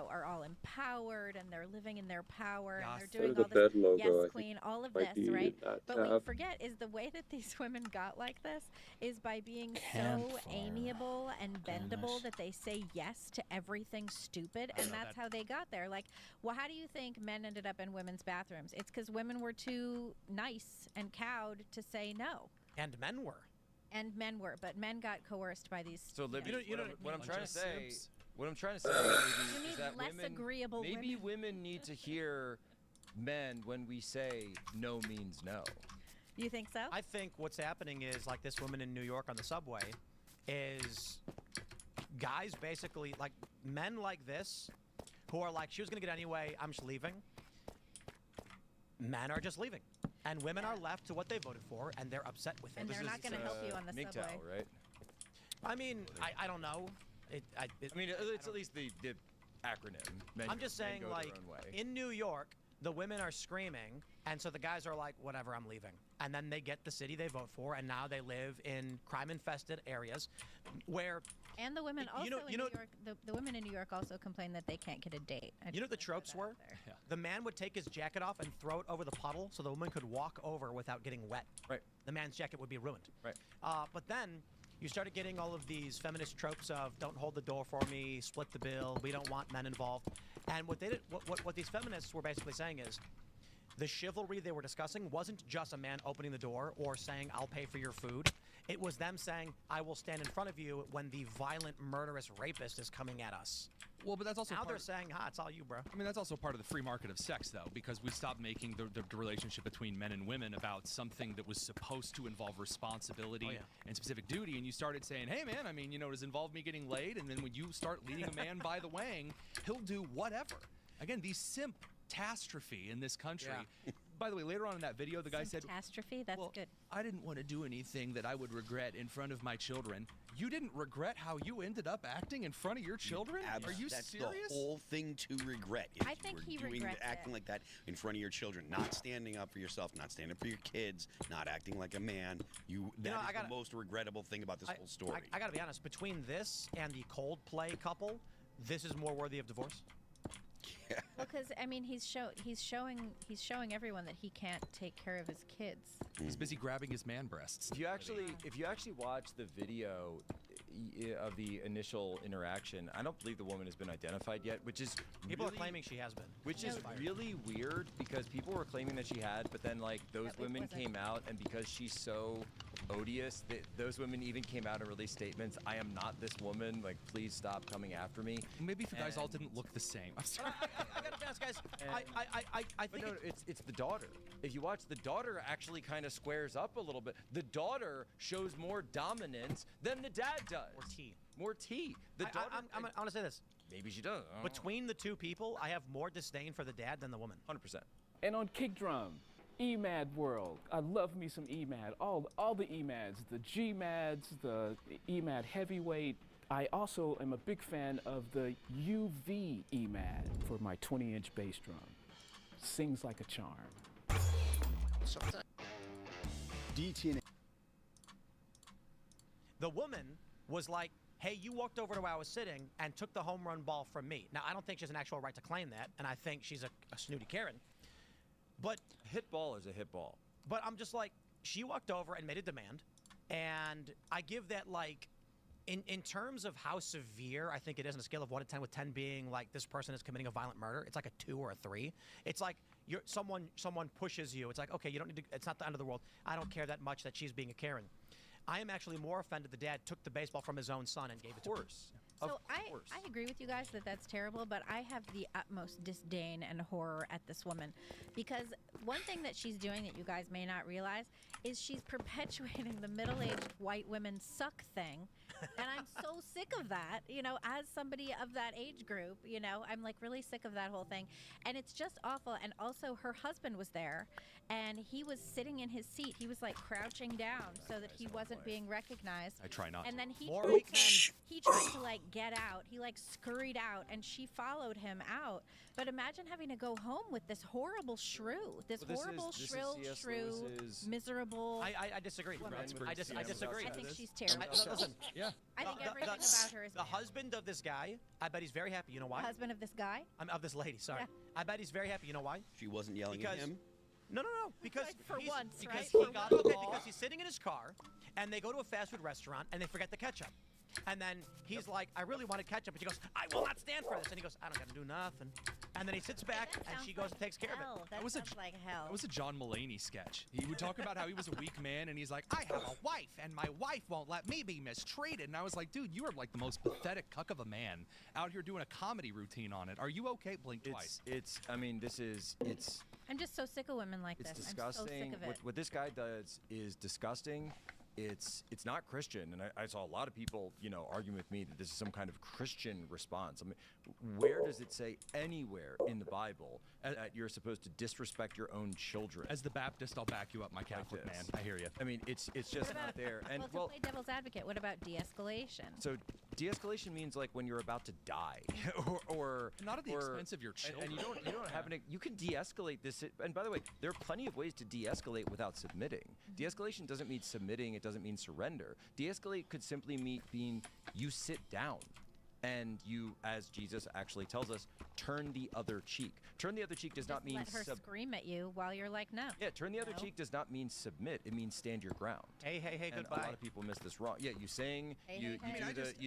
are all empowered and they're living in their power and they're doing the all bed this. logo, I Yes, think, queen, all of might this, be right? in that But what you tab. forget is the way that these women got like this is by being so Campfire. amiable and bendable Goodness. that they say yes to everything stupid, and that's how they got there. Like, well, how do you think men ended up in women's bathrooms? It's because women were too nice and cowed to say no. And men were. And men were, but men got coerced by these. So, Libby, what I'm trying to say, simps. what I'm trying to say, maybe, You need is that less women, agreeable maybe women. women need to hear men when we say no means no. You think so? I think what's happening is like this woman in New York on the subway is guys basically like men like this who are like she was gonna get anyway, I'm just leaving. Men are just leaving. And women are left to what they voted for and they're upset with it. And they're not going to help you on the MGTOW, subway. right? I mean, I don't know. I mean, it's at least the acronym. Men- I'm just men saying, go their like, own way. in New York, the women are screaming, and so the guys are like, whatever, I'm leaving. And then they get the city they vote for, and now they live in crime-infested areas where... And the women also you know, in New York, the women in New York also complain that they can't get a date. You know what the tropes were? The man would take his jacket off and throw it over the puddle so the woman could walk over without getting wet. Right. The man's jacket would be ruined. Right. But then you started getting all of these feminist tropes of don't hold the door for me, split the bill, we don't want men involved. And what they did, what these feminists were basically saying is the chivalry they were discussing wasn't just a man opening the door or saying I'll pay for your food. It was them saying I will stand in front of you when the violent murderous rapist is coming at us. Well, but that's also now part they're saying, it's all you, bro. I mean, that's also part of the free market of sex, though, because we stopped making the relationship between men and women about something that was supposed to involve responsibility and specific duty, and you started saying, hey, man, I mean, does it involve me getting laid? And then when you start leading a man by the wang, he'll do whatever. Again, the simp-tastrophe in this country. Yeah. By the way, later on in that video, the guy said, catastrophe. That's well, good. I didn't want to do anything that I would regret in front of my children. You didn't regret how you ended up acting in front of your children? Are you That's serious? the whole thing to regret. Is I think you he were doing regrets acting it. like that in front of your children, not standing up for yourself, not standing up for your kids, not acting like a man. That is the most regrettable thing about this whole story. I gotta be honest, between this and the Coldplay couple, this is more worthy of divorce. Yeah. Well, because I mean, he's showing everyone that he can't take care of his kids. He's busy grabbing his man breasts. If you actually watch the video of the initial interaction, I don't believe the woman has been identified yet, which is People really, are claiming she has been. which is really weird because people were claiming that she had, but then like those women came out, and because she's so odious, those women even came out and released statements. I am not this woman. Like, please stop coming after me. Maybe if you guys all didn't look the same. I'm sorry. I gotta be honest, guys. I think it's the daughter. If you watch, the daughter actually kind of squares up a little bit. The daughter shows more dominance than the dad does. More tea. The daughter. I want to say this. Maybe she does. Between the two people, I have more disdain for the dad than the woman. 100%. And on Kick Drum, EMAD World. I love me some EMAD. All the EMADs, the GMADs, the EMAD Heavyweight. I also am a big fan of the UV EMAD for my 20-inch bass drum. Sings like a charm. Sometimes. DTN. The woman was like, hey, you walked over to where I was sitting and took the home run ball from me. Now, I don't think she has an actual right to claim that, and I think she's a snooty Karen. But hit ball is a hit ball. But I'm just like, she walked over and made a demand, and I give that like, in terms of how severe I think it is on a scale of 1 to 10, with 10 being like this person is committing a violent murder, it's like a 2 or a 3. It's like someone pushes you. It's like, okay, you don't need to. It's not the end of the world. I don't care that much that she's being a Karen. I am actually more offended the dad took the baseball from his own son and gave it to her. So I agree with you guys that that's terrible, but I have the utmost disdain and horror at this woman, because one thing that she's doing that you guys may not realize is she's perpetuating the middle-aged white women suck thing, and I'm so sick of that. You know, as somebody of that age group, you know, I'm like really sick of that whole thing, and it's just awful. And also, her husband was there, and he was sitting in his seat. He was like crouching down so that he wasn't being recognized. I try not and to. then he tried to like get out. He like scurried out, and she followed him out. But imagine having to go home with this horrible shrew, this horrible, shrill, miserable. I disagree. I disagree. I think she's terrible. Listen, yeah. I think everything about her is the husband of this guy. I bet he's very happy. You know why? Husband of this guy. Of this lady. Sorry. Yeah. I bet he's very happy. You know why? She wasn't yelling at him. No. Because for he's, once, because right? he For got once. because he's sitting in his car, and they go to a fast food restaurant, and they forget the ketchup. And then he's like, I really wanted ketchup. And she goes, I will not stand for this. And he goes, I don't got to do nothing. And then he sits back, and she goes and takes care of it. That sounds like hell. That was a John Mulaney sketch. He would talk about how he was a weak man, and he's like, I have a wife, and my wife won't let me be mistreated. And I was like, dude, you are like the most pathetic cuck of a man out here doing a comedy routine on it. Are you okay? Blink twice. I'm just so sick of women like It's this. disgusting. I'm so sick of it. What this guy does is disgusting. It's not Christian, and I saw a lot of people, arguing with me that this is some kind of Christian response. I mean, where does it say anywhere in the Bible that you're supposed to disrespect your own children? As the Baptist, I'll back you up, my Catholic man. I hear you. I mean, it's just not there. And well, to play devil's advocate, what about de-escalation? So de-escalation means like when you're about to die, or not at the expense of your children. And you don't have any. You can de-escalate this. And by the way, there are plenty of ways to de-escalate without submitting. De-escalation doesn't mean submitting. It doesn't mean surrender. De-escalate could simply mean you sit down, and you, as Jesus actually tells us, turn the other cheek. Turn the other cheek does not mean let her scream at you while you're like, no. Yeah, turn the other cheek does not mean submit. It means stand your ground. Hey, and goodbye. A lot of people miss this wrong. Yeah, you sing, you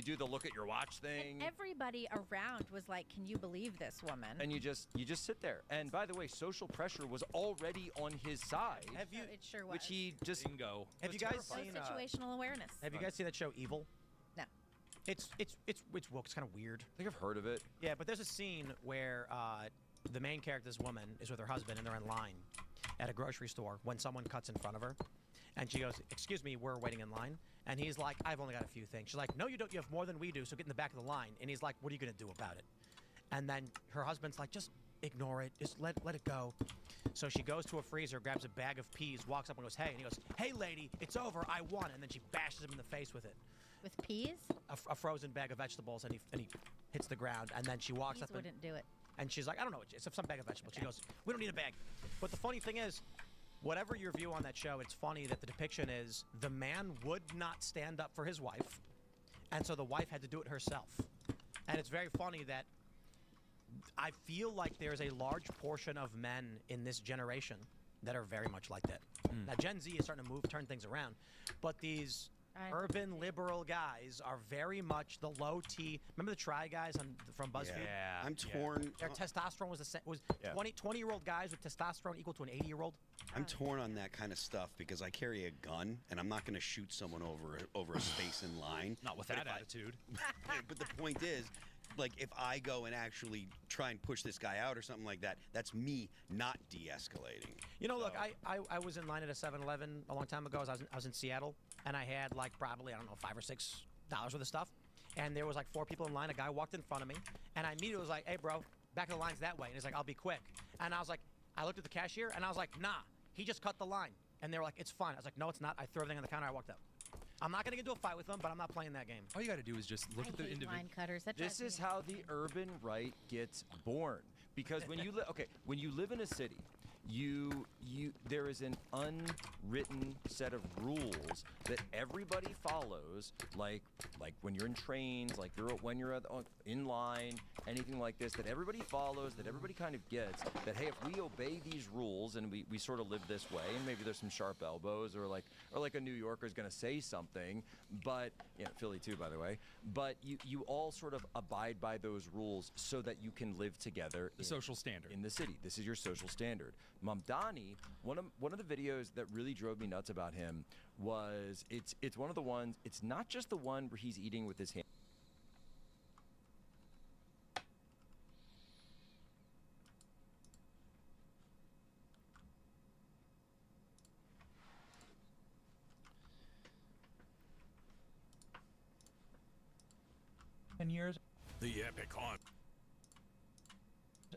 do the look at your watch thing. And everybody around was like, can you believe this woman? And you just sit there. And by the way, social pressure was already on his side. Have you? It sure was. Which he just bingo. Have you guys seen situational awareness? Have you guys seen that show Evil? No. It's woke. It's kind of weird. I think I've heard of it. Yeah, but there's a scene where the main character's woman is with her husband, and they're in line at a grocery store when someone cuts in front of her, and she goes, "Excuse me, we're waiting in line." And he's like, "I've only got a few things." She's like, "No, you don't. You have more than we do. So get in the back of the line." And he's like, "What are you gonna do about it?" And then her husband's like, "Just ignore it. Just let it go." So she goes to a freezer, grabs a bag of peas, walks up and goes, "Hey," and he goes, "Hey, lady, it's over. I won." And then she bashes him in the face with it. With peas? A frozen bag of vegetables, and he hits the ground, and then she walks Peas up and wouldn't do it. And she's like, "I don't know, it's some bag of vegetables." She goes, "We don't need a bag." But the funny thing is, whatever your view on that show, it's funny that the depiction is the man would not stand up for his wife, and so the wife had to do it herself. And it's very funny that I feel like there's a large portion of men in this generation that are very much like that. Now, Gen Z is starting to turn things around, but these urban liberal guys are very much the low T. Remember the Try guys from BuzzFeed? Yeah. I'm torn. Their testosterone was 20-year-old guys with testosterone equal to an 80-year-old. I'm torn on that kind of stuff because I carry a gun and I'm not going to shoot someone over a space in line. Not with that attitude. But the point is, like, if I go and actually try and push this guy out or something like that, that's me not de-escalating. You know, look, I was in line at a 7-Eleven a long time ago. I was in Seattle, and I had like probably, I don't know, $5 or $6 worth of stuff. And there was like 4 people in line. A guy walked in front of me, and I immediately was like, "Hey, bro, back of the line's that way." And he's like, "I'll be quick." And I was like, I looked at the cashier, and I was like, "Nah, he just cut the line." And they were like, "It's fine." I was like, "No, it's not." I threw everything on the counter. I walked out. I'm not going to get into a fight with them, but I'm not playing that game. All you got to do is just look at the individual. Line cutters. That This drives is me how the urban right gets born. Because when you when you live in a city, there is an unwritten set of rules that everybody follows, like when you're in trains, like when you're in line, anything like this, that everybody follows, that everybody kind of gets, that hey, if we obey these rules and we sort of live this way, and maybe there's some sharp elbows or like a New Yorker's gonna say something, but Philly too, by the way, but you all sort of abide by those rules so that you can live together. The social standard in the city. This is your social standard. Mamdani, one of the videos that really drove me nuts about him was it's one of the ones. It's not just the one where he's eating with his hand. Years. The epic haunt.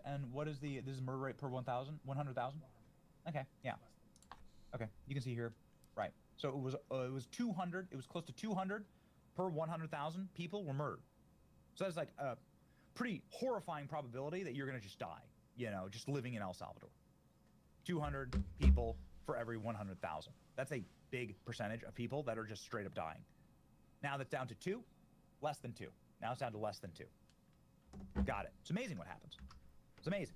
And what is this is murder rate per 100,000? Okay, yeah. Okay, you can see here, right. So it was 200, it was close to 200 per 100,000 people were murdered. So that's like a pretty horrifying probability that you're gonna just die, just living in El Salvador. 200 people for every 100,000. That's a big percentage of people that are just straight up dying. Now that's down to 2, less than 2. Now it's down to less than 2. Got it. It's amazing what happens. It's amazing.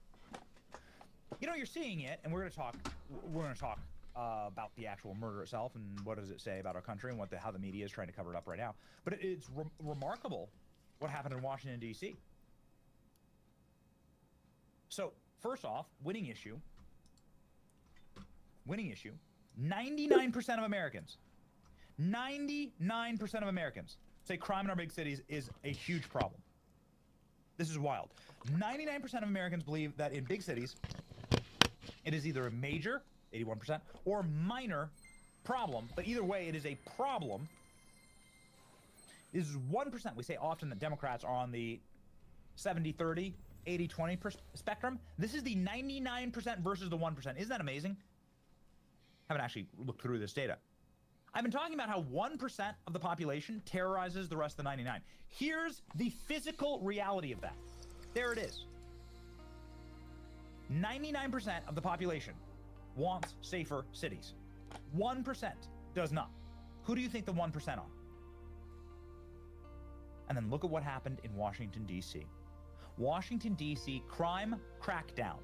You're seeing it, and we're gonna talk about the actual murder itself and what does it say about our country and how the media is trying to cover it up right now. But it's remarkable what happened in Washington, D.C. So first off, winning issue. 99% of Americans. 99% of Americans say crime in our big cities is a huge problem. This is wild. 99% of Americans believe that in big cities, it is either a major, 81%, or minor problem. But either way, it is a problem. This is 1%. We say often that Democrats are on the 70-30, 80-20 spectrum. This is the 99% versus the 1%. Isn't that amazing? Haven't actually looked through this data. I've been talking about how 1% of the population terrorizes the rest of the 99. Here's the physical reality of that. There it is. 99% of the population wants safer cities. 1% does not. Who do you think the 1% are? And then look at what happened in Washington, D.C. Washington, D.C. crime crackdown.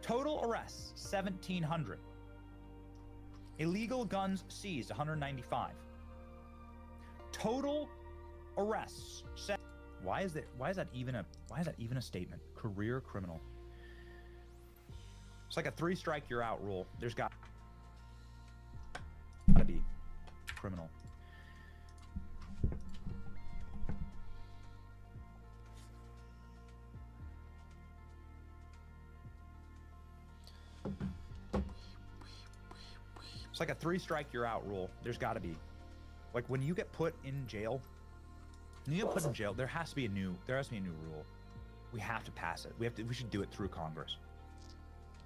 Total arrests, 1,700. Illegal guns seized, 195. Total arrests. Why is that even a statement? Career criminal. It's like a 3-strike you're out rule. There's got to be criminal. It's like a 3-strike you're out rule. There's got to be. Like when you get put in jail, there has to be a new rule. We have to pass it. We should do it through Congress.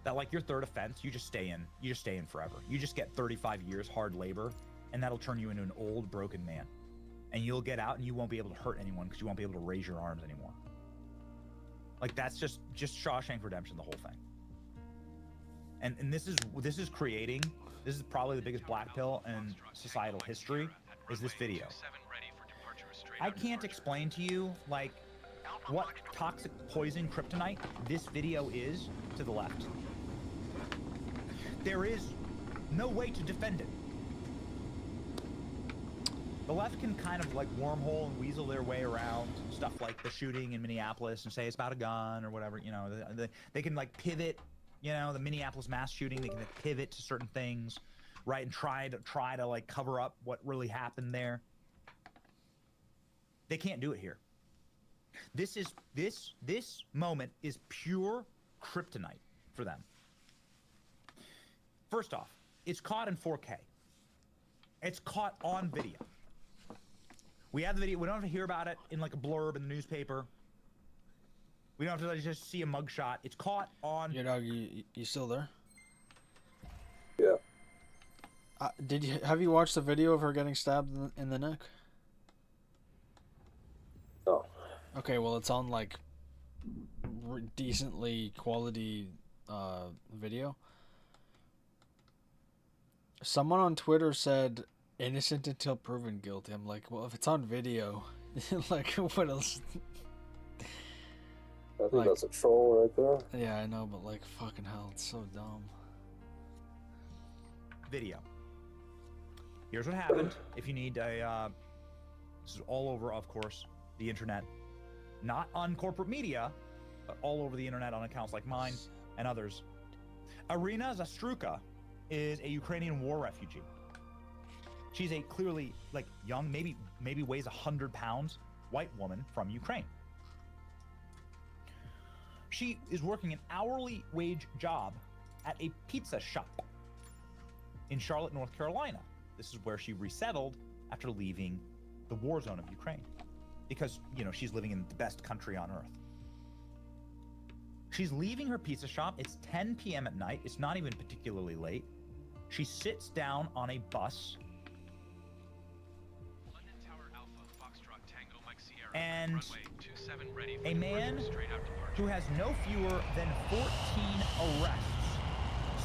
That like your third offense, you just stay in forever. You just get 35 years hard labor, and that'll turn you into an old broken man. And you'll get out and you won't be able to hurt anyone because you won't be able to raise your arms anymore. Like that's just Shawshank Redemption, the whole thing. And this is probably the biggest black pill in societal history, is this video. I can't explain to you, like, what toxic poison kryptonite this video is to the left. There is no way to defend it. The left can kind of like wormhole and weasel their way around stuff like the shooting in Minneapolis and say it's about a gun or whatever, you know. They can like pivot, you know, the Minneapolis mass shooting, they can pivot to certain things, right, and try to like cover up what really happened there. They can't do it here. This moment is pure kryptonite for them. First off, it's caught in 4K. It's caught on video. We have the video. We don't have to hear about it in like a blurb in the newspaper. We don't have to just see a mugshot. It's caught on. Your dog, you still there? Yeah. Have you watched the video of her getting stabbed in the neck? No. Okay, well it's on like decently quality video. Someone on Twitter said innocent until proven guilty. I'm like, well, if it's on video, like what else? I think that's a troll right there. Yeah, I know, but like fucking hell, it's so dumb. Video. Here's what happened. If you need a, this is all over, of course, the internet. Not on corporate media, but all over the internet on accounts like mine and others. Irina Zastruka is a Ukrainian war refugee. She's a clearly like young, maybe weighs 100 pounds, white woman from Ukraine. She is working an hourly wage job at a pizza shop in Charlotte, North Carolina. This is where she resettled after leaving the war zone of Ukraine, because, you know, she's living in the best country on earth. She's leaving her pizza shop. It's 10 p.m. at night. It's not even particularly late. She sits down on a bus. London Tower Alpha, Foxtrot, Tango, Mike Sierra, and runway 27 ready for a man straight out departure. who has no fewer than 14 arrests.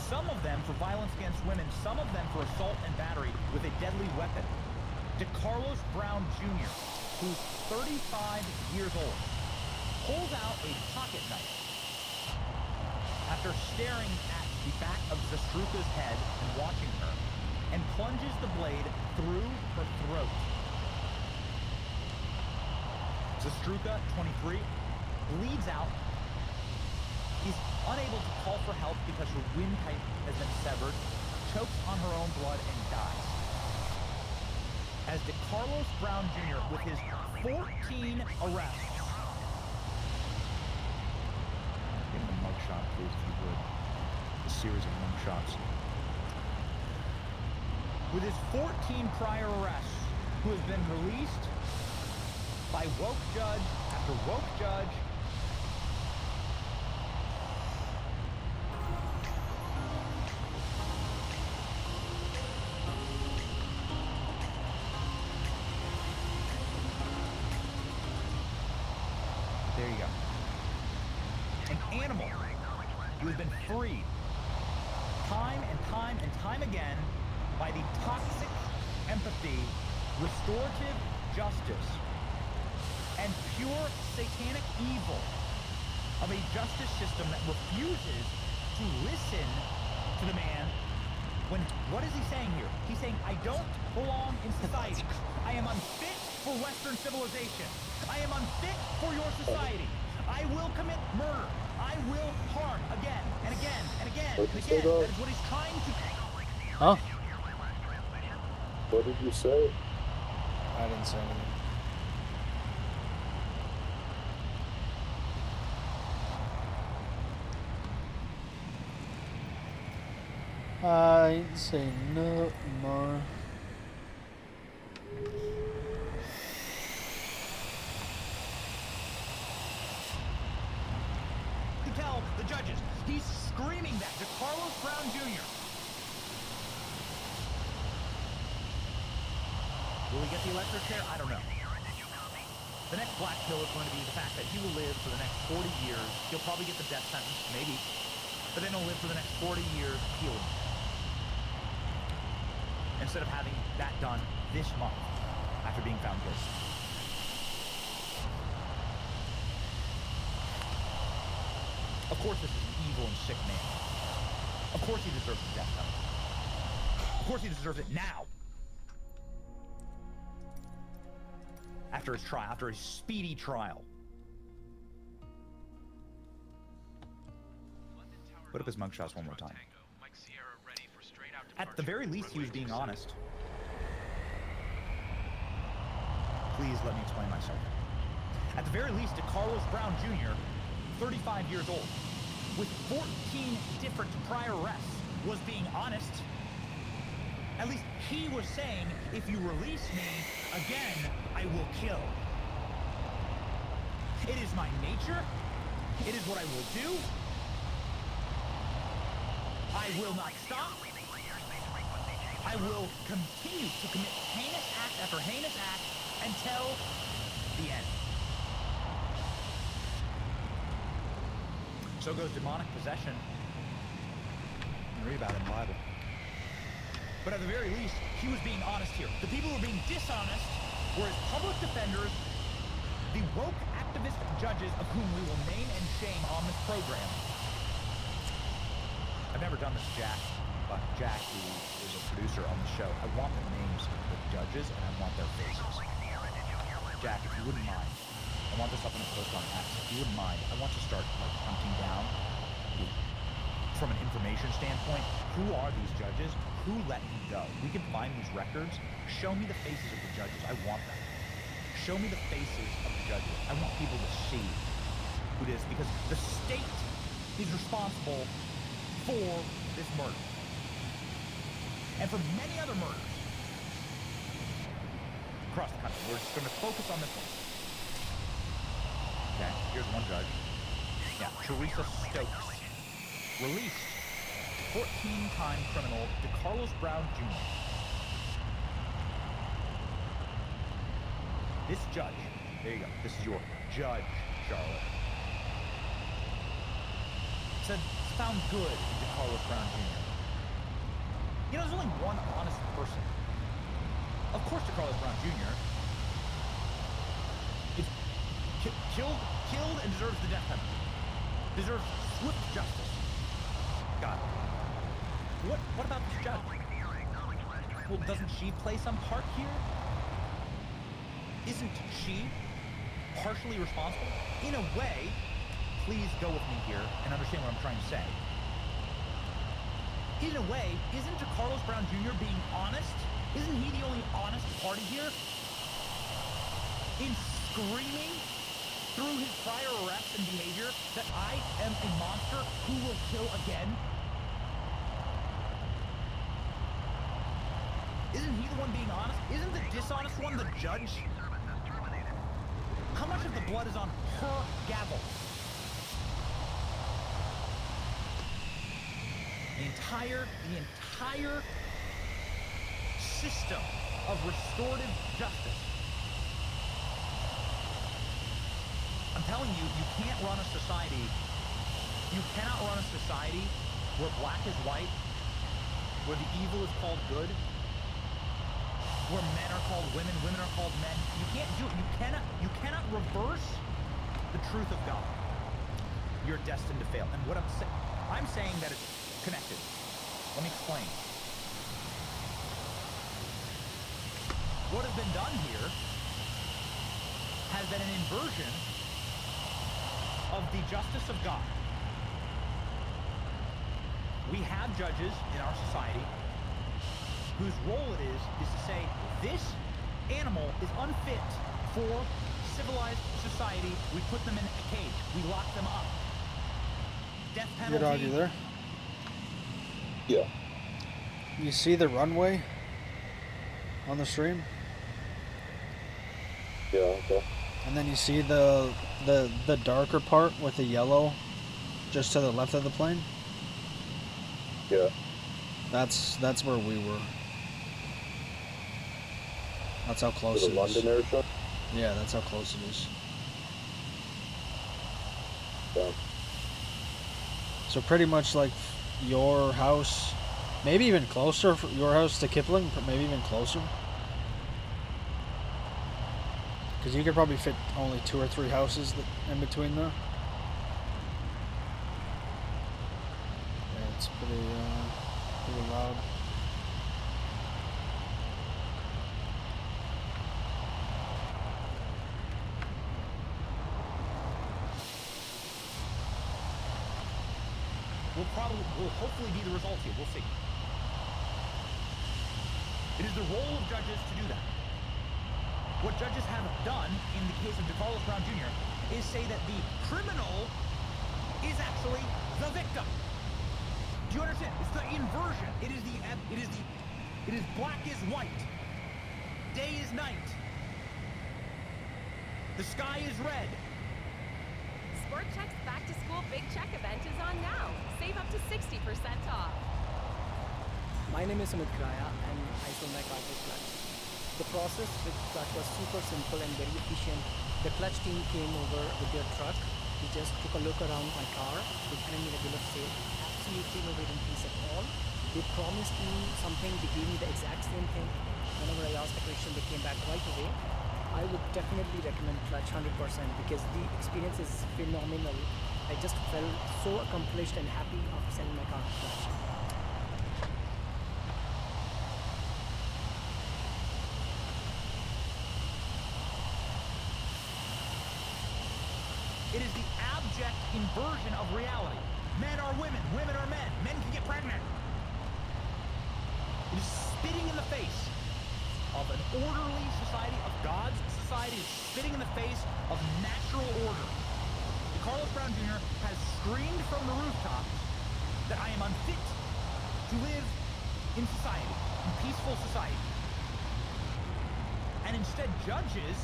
Some of them for violence against women, some of them for assault and battery with a deadly weapon. DeCarlos Brown Jr., who's 35 years old, pulls out a pocket knife after staring at the back of Zastruka's head and watching her, and plunges the blade through her throat. Zastruka, 23, bleeds out. He's unable to call for help because her windpipe has been severed, chokes on her own blood, and dies. As DeCarlos Brown Jr., with his 14 arrests. Give him a mugshot, please, if you would. A series of mugshots. With his 14 prior arrests, who has been released by woke judge after woke judge. There you go. An animal who has been freed time and time and time again by the toxic empathy, restorative justice, and pure satanic evil of a justice system that refuses to listen to the man when, what is he saying here? He's saying, I don't belong in society. I am unfit for Western civilization. I am unfit for your society. I will commit murder. I will harm again and again and again and again. That is what he's trying to do. Huh? What did you say? I didn't say anything. I ain't say no more. You tell the judges, he's screaming that to Carlos Brown Jr. Will he get the electric chair? I don't know. The next black pill is going to be the fact that he will live for the next 40 years. He'll probably get the death sentence, maybe. But then he'll live for the next 40 years appealing. Instead of having that done this month after being found guilty. Of course this is an evil and sick man. Of course he deserves the death penalty. Of course he deserves it now. After his trial, after his speedy trial. Put up his mugshots one more time. At the very least, he was being honest. Please let me explain myself. At the very least, Carlos Brown Jr., 35 years old, with 14 different prior arrests, was being honest. At least he was saying, if you release me, again, I will kill. It is my nature. It is what I will do. I will not stop. I will continue to commit heinous act after heinous act until the end. So goes demonic possession. You read about it in the Bible. But at the very least, he was being honest here. The people who were being dishonest were his public defenders, the woke activist judges of whom we will name and shame on this program. I've never done this, Jack, but Jack, who is a producer on the show, I want the names of the judges and I want their faces. Jack, if you wouldn't mind, I want this up in a post on X. If you wouldn't mind, I want to start like hunting down, from an information standpoint, who are these judges? Who let him go? We can find these records. Show me the faces of the judges. I want them. Show me the faces of the judges. I want people to see who it is, because the state is responsible for this murder. And for many other murders across the country. We're just going to focus on this one. Okay, here's one judge. Yeah, Teresa Stokes. Released 14-time criminal DeCarlos Brown Jr. This judge, there you go, this is your judge, Charlotte, said found good in DeCarlos Brown Jr. You know, there's only one honest person. Of course, DeCarlos Brown Jr. is killed and deserves the death penalty. Deserves swift justice. God. What about this judge? Well, doesn't she play some part here? Isn't she partially responsible? In a way, please go with me here and understand what I'm trying to say. In a way, isn't DeCarlos Brown Jr. being honest? Isn't he the only honest party here? In screaming through his prior arrests and behavior that I am a monster who will kill again? Isn't he the one being honest? Isn't the dishonest one the judge? How much of the blood is on her gavel? The entire system of restorative justice. I'm telling you, you can't run a society, you cannot run a society where black is white, where the evil is called good, where men are called women, women are called men. You can't do it. You cannot reverse the truth of God. You're destined to fail. And what I'm saying that it's connected. Let me explain. What has been done here has been an inversion of the justice of God. We have judges in our society whose role it is to say, this animal is unfit for civilized society. We put them in a cage. We lock them up. Death penalty. Your dog, you there? Yeah. You see the runway on the stream? Yeah, okay. And then you see the darker part with the yellow just to the left of the plane? Yeah. That's where we were. That's how close To it the is. London air show? Yeah, that's how close it is. Yeah. So pretty much like your house, maybe even closer, your house to Kipling, maybe even closer. Because you could probably fit only 2 or 3 houses in between there. Pretty loud. Will hopefully be the result here. We'll see. It is the role of judges to do that. What judges have done in the case of DeCarlos Brown Jr. is say that the criminal is actually the victim. Do you understand? It's the inversion. It is black is white. Day is night. The sky is red. Sport Chek's Back to School Big Check event is on now. Save up to 60% off. My name is Sumit Kraya and I sold my car with Clutch. The process with Clutch was super simple and very efficient. The Clutch team came over with their truck. They just took a look around my car. They handed me the bill of sale. Absolutely no waiting fees at all. They promised me something. They gave me the exact same thing. Whenever I asked a question, they came back right away. I would definitely recommend Clutch 100% because the experience is phenomenal. I just felt so accomplished and happy after selling my car to Clutch. It is the abject inversion of reality. Men are women, women are men, men can get pregnant. It is spitting in the face of an orderly society, of God's society, is spitting in the face of natural order. Carlos Brown Jr. has screamed from the rooftops that I am unfit to live in society, in peaceful society. And instead judges,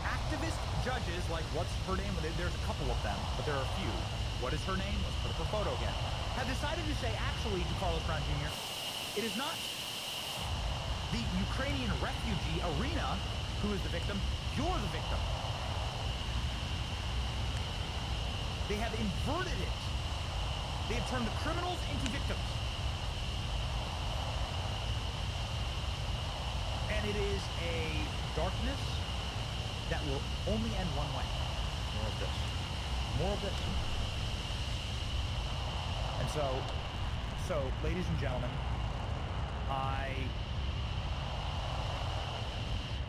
activist judges, like what's her name? There's a couple of them, but there are a few. What is her name? Let's put up her photo again. Have decided to say, actually, to Carlos Brown Jr., it is not the Ukrainian refugee Arena who is the victim, you're the victim. They have inverted it. They have turned the criminals into victims. And it is a darkness that will only end one way. More of this. More of this. And so, ladies and gentlemen, I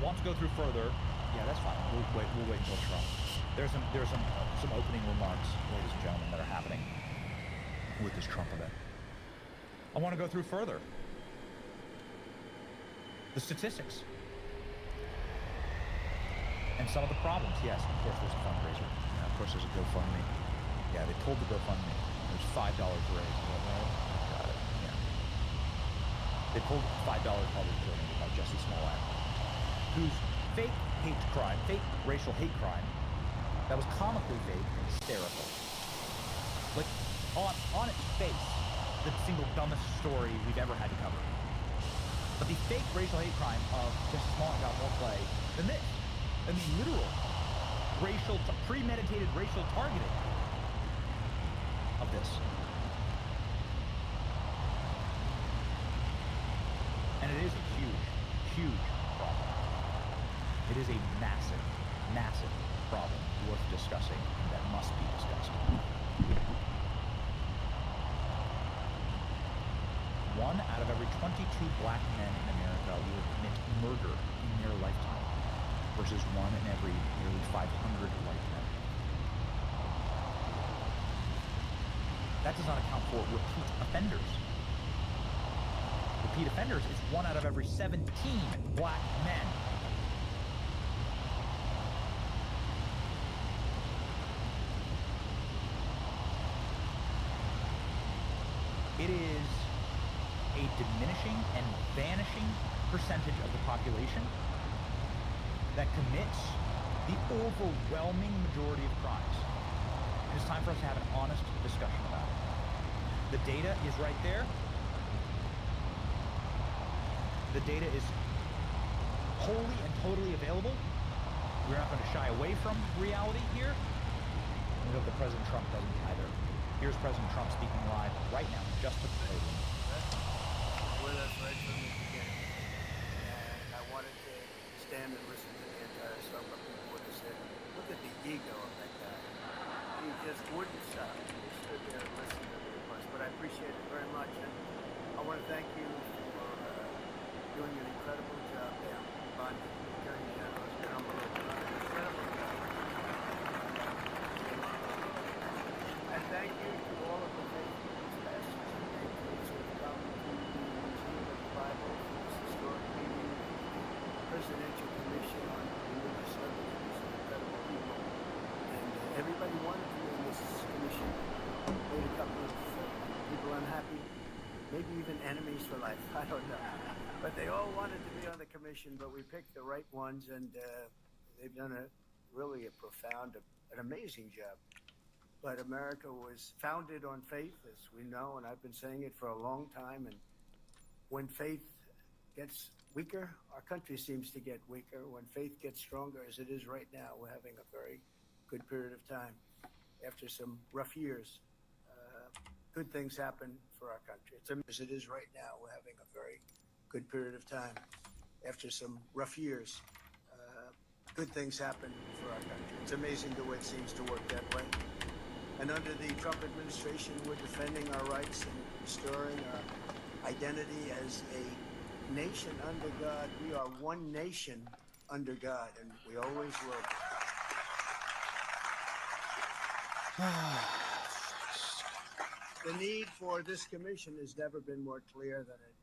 want to go through further. Yeah, that's fine. We'll wait until Trump. There's some opening remarks, ladies and gentlemen, that are happening with this Trump event. I want to go through further the statistics and some of the problems. Yes, of course there's a fundraiser. Yeah, of course there's a GoFundMe. Yeah, they pulled the GoFundMe. There's $5 raised. Is that right? Got it. Yeah. They pulled $5 probably donated by Jesse Smollett, whose fake hate crime, fake racial hate crime, that was comically vague and hysterical. Like, on its face, the single dumbest story we've ever had to cover. But the fake racial hate crime of Jesse Smollett got more play than this. I mean, literal premeditated racial targeting of this. And it is a huge, huge problem. It is a massive, massive problem worth discussing and that must be discussed. 1 out of every 22 black men in America will commit murder in their lifetime versus 1 in every nearly 500 white men. That does not account for repeat offenders. Repeat offenders is 1 out of every 17 black men. It is a diminishing and vanishing percentage of the population that commits the overwhelming majority of crimes. It is time for us to have an honest discussion about it. The data is right there. The data is wholly and totally available. We're not going to shy away from reality here. And we hope that President Trump doesn't either. Here's President Trump speaking live right now, just to the podium. With us right from the beginning. And I wanted to stand and listen to the entire stuff, but people would have said, look at the ego of that guy. He just wouldn't stop. He stood there and listened to the request. But I appreciate it very much. And I want to thank you for doing an incredible job there. Bond, Attorney General has been unbelievable. An incredible job. And thank you to all of the faithful pastors and patrons who have come to the Museum of the Bible for this historic meeting. Presidential Commission on Religious Liberty is incredible people. And everybody wanted to be in this commission. Made a couple of people unhappy, maybe even enemies for life. I don't know. But they all wanted to be on the commission, but we picked the right ones, and they've done really a profound, an amazing job. But America was founded on faith, as we know, and I've been saying it for a long time. And when faith gets weaker, our country seems to get weaker. When faith gets stronger, as it is right now, we're having a very good period of time. After some rough years, good things happen for our country. As it is right now, we're having a very good period of time. After some rough years, good things happen for our country. It's amazing the way it seems to work that way. And under the Trump administration, we're defending our rights and restoring our identity as a nation under God. We are one nation under God, and we always will. The need for this commission has never been more clear than it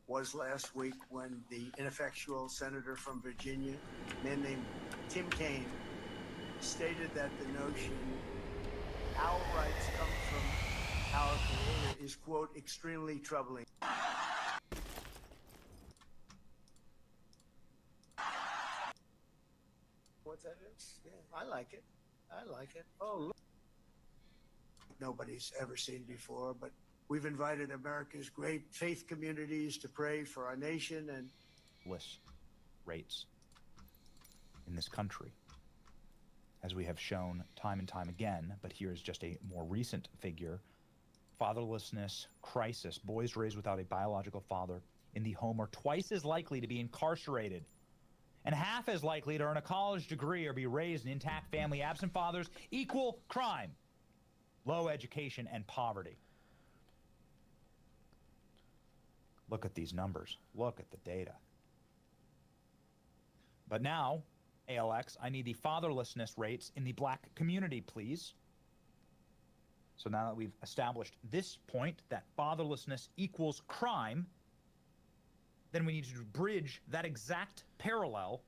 was last week when the ineffectual senator from Virginia, a man named Tim Kaine, stated that the notion our rights come from our Creator is, quote, extremely troubling. What's that? Yeah, I like it. I like it. Oh, look. Nobody's ever seen before, but we've invited America's great faith communities to pray for our nation and rates in this country, as we have shown time and time again. But here is just a more recent figure. Fatherlessness crisis. Boys raised without a biological father in the home are twice as likely to be incarcerated and half as likely to earn a college degree or be raised in an intact family. Absent fathers equal crime, low education, and poverty. Look at these numbers. Look at the data. But now, ALX, I need the fatherlessness rates in the black community, please. So now that we've established this point, that fatherlessness equals crime, then we need to bridge that exact parallel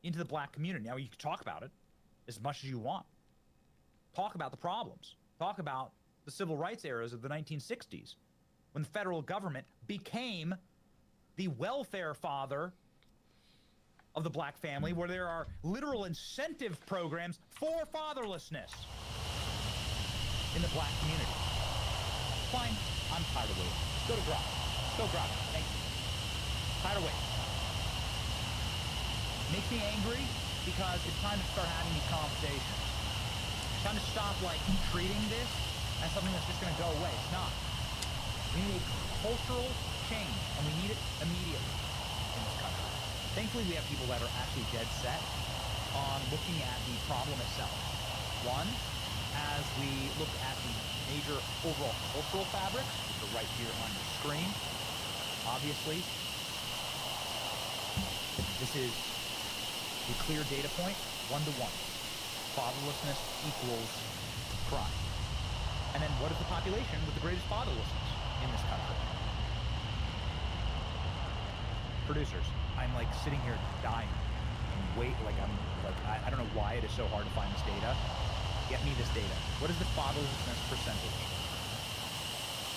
into the black community. Now, you can talk about it as much as you want. Talk about the problems. Talk about the civil rights eras of the 1960s, when the federal government became the welfare father of the black family, where there are literal incentive programs for fatherlessness in the black community. Fine, I'm tired of waiting. Let's go to Grok. Let's go Grok. Thank you. Tired of waiting. Makes me angry because it's time to start having these conversations. It's time to stop, like, treating this as something that's just going to go away. It's not. We need a cultural change, and we need it immediately in this country. Thankfully, we have people that are actually dead set on looking at the problem itself. One, as we look at the major overall cultural fabrics, which are right here on your screen, obviously, this is a clear data point, 1-to-1. Fatherlessness equals crime. And then what is the population with the greatest fatherlessness in this country? Producers, I'm like sitting here dying and I don't know why it is so hard to find this data. Get me this data. What is the fatherlessness percentage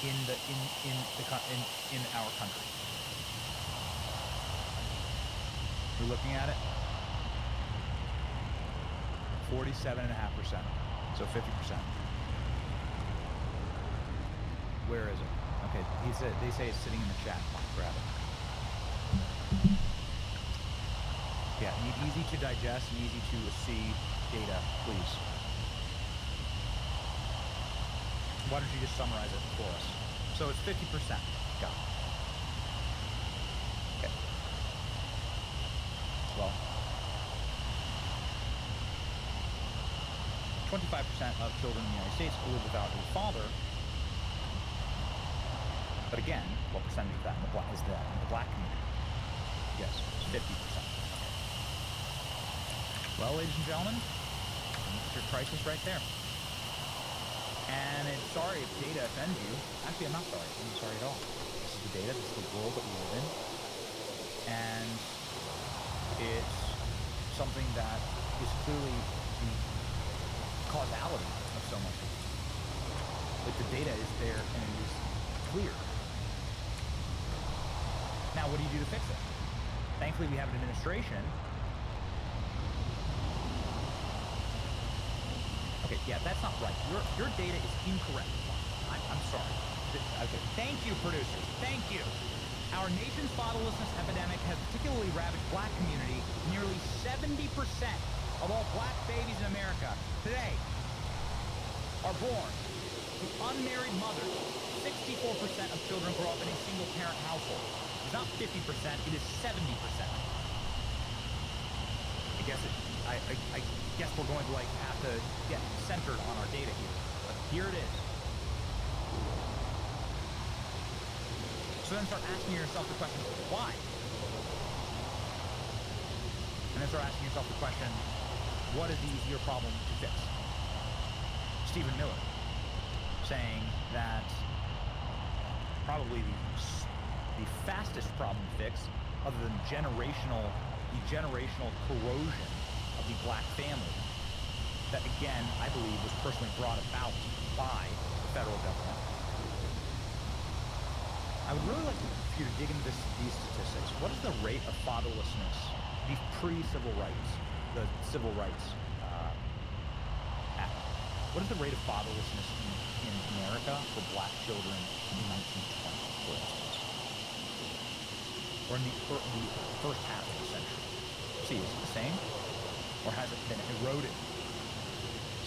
in our country? We're looking at it. 47.5%. So 50%. Where is it? Okay, they say it's sitting in the chat. Grab it. Yeah, need easy to digest and easy to see data, please. Why don't you just summarize it for us? So it's 50%. Got it. Okay. Well, 25% of children in the United States live without a father. But again, what percentage of that is that in the black community? Yes, 50%. Okay. Well, ladies and gentlemen, that's your crisis right there. And it's sorry if data offends you. Actually, I'm not sorry. I'm not sorry at all. This is the data. This is the world that we live in. And it's something that is clearly the causality of so much. Like the data is there and it is clear. Now, what do you do to fix it? Thankfully, we have an administration. Okay, yeah, that's not right. Your data is incorrect. I'm sorry. Okay, thank you, producers. Thank you. Our nation's fatherlessness epidemic has particularly ravaged black community. Nearly 70% of all black babies in America today are born to unmarried mothers. 64% of children grow up in a single-parent household. It's not 50%, it is 70%. I guess we're going to have to get centered on our data here. But here it is. So then start asking yourself the question, why? And then start asking yourself the question, what is the easier problem to fix? Stephen Miller saying that probably the fastest problem to fix, other than the generational corrosion of the black family, that again, I believe, was personally brought about by the federal government. I would really like you to dig into these statistics. What is the rate of fatherlessness, the pre-civil rights, the Civil Rights Act? What is the rate of fatherlessness in America for black children in 1920, for instance? Or in the first half of the century? See, is it the same? Or has it been eroded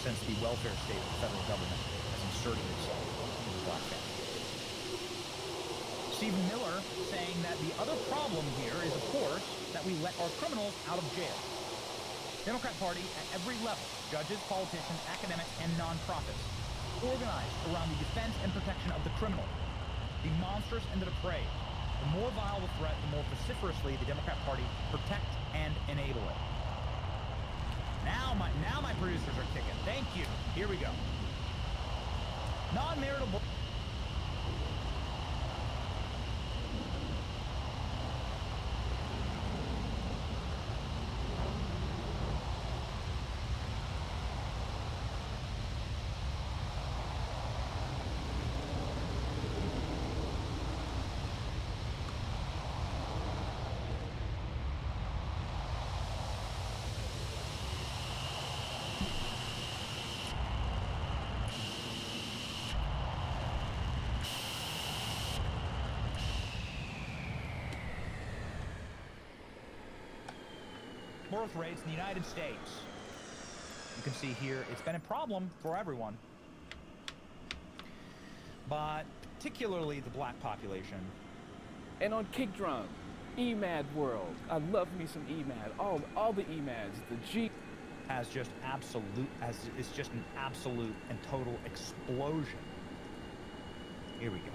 since the welfare state of the federal government has inserted itself into the black family? Stephen Miller saying that the other problem here is, of course, that we let our criminals out of jail. Democrat Party at every level, judges, politicians, academics, and nonprofits, organized around the defense and protection of the criminal, the monstrous and the depraved. The more vile the threat, the more vociferously the Democrat Party protect and enable it. Now my producers are kicking. Thank you. Here we go. Non-marital. Birth rates in the United States. You can see here, it's been a problem for everyone, but particularly the black population. And on Kick Drum, EMAD World. I love me some EMAD. All the EMADs, the G has just it's just an absolute and total explosion. Here we go.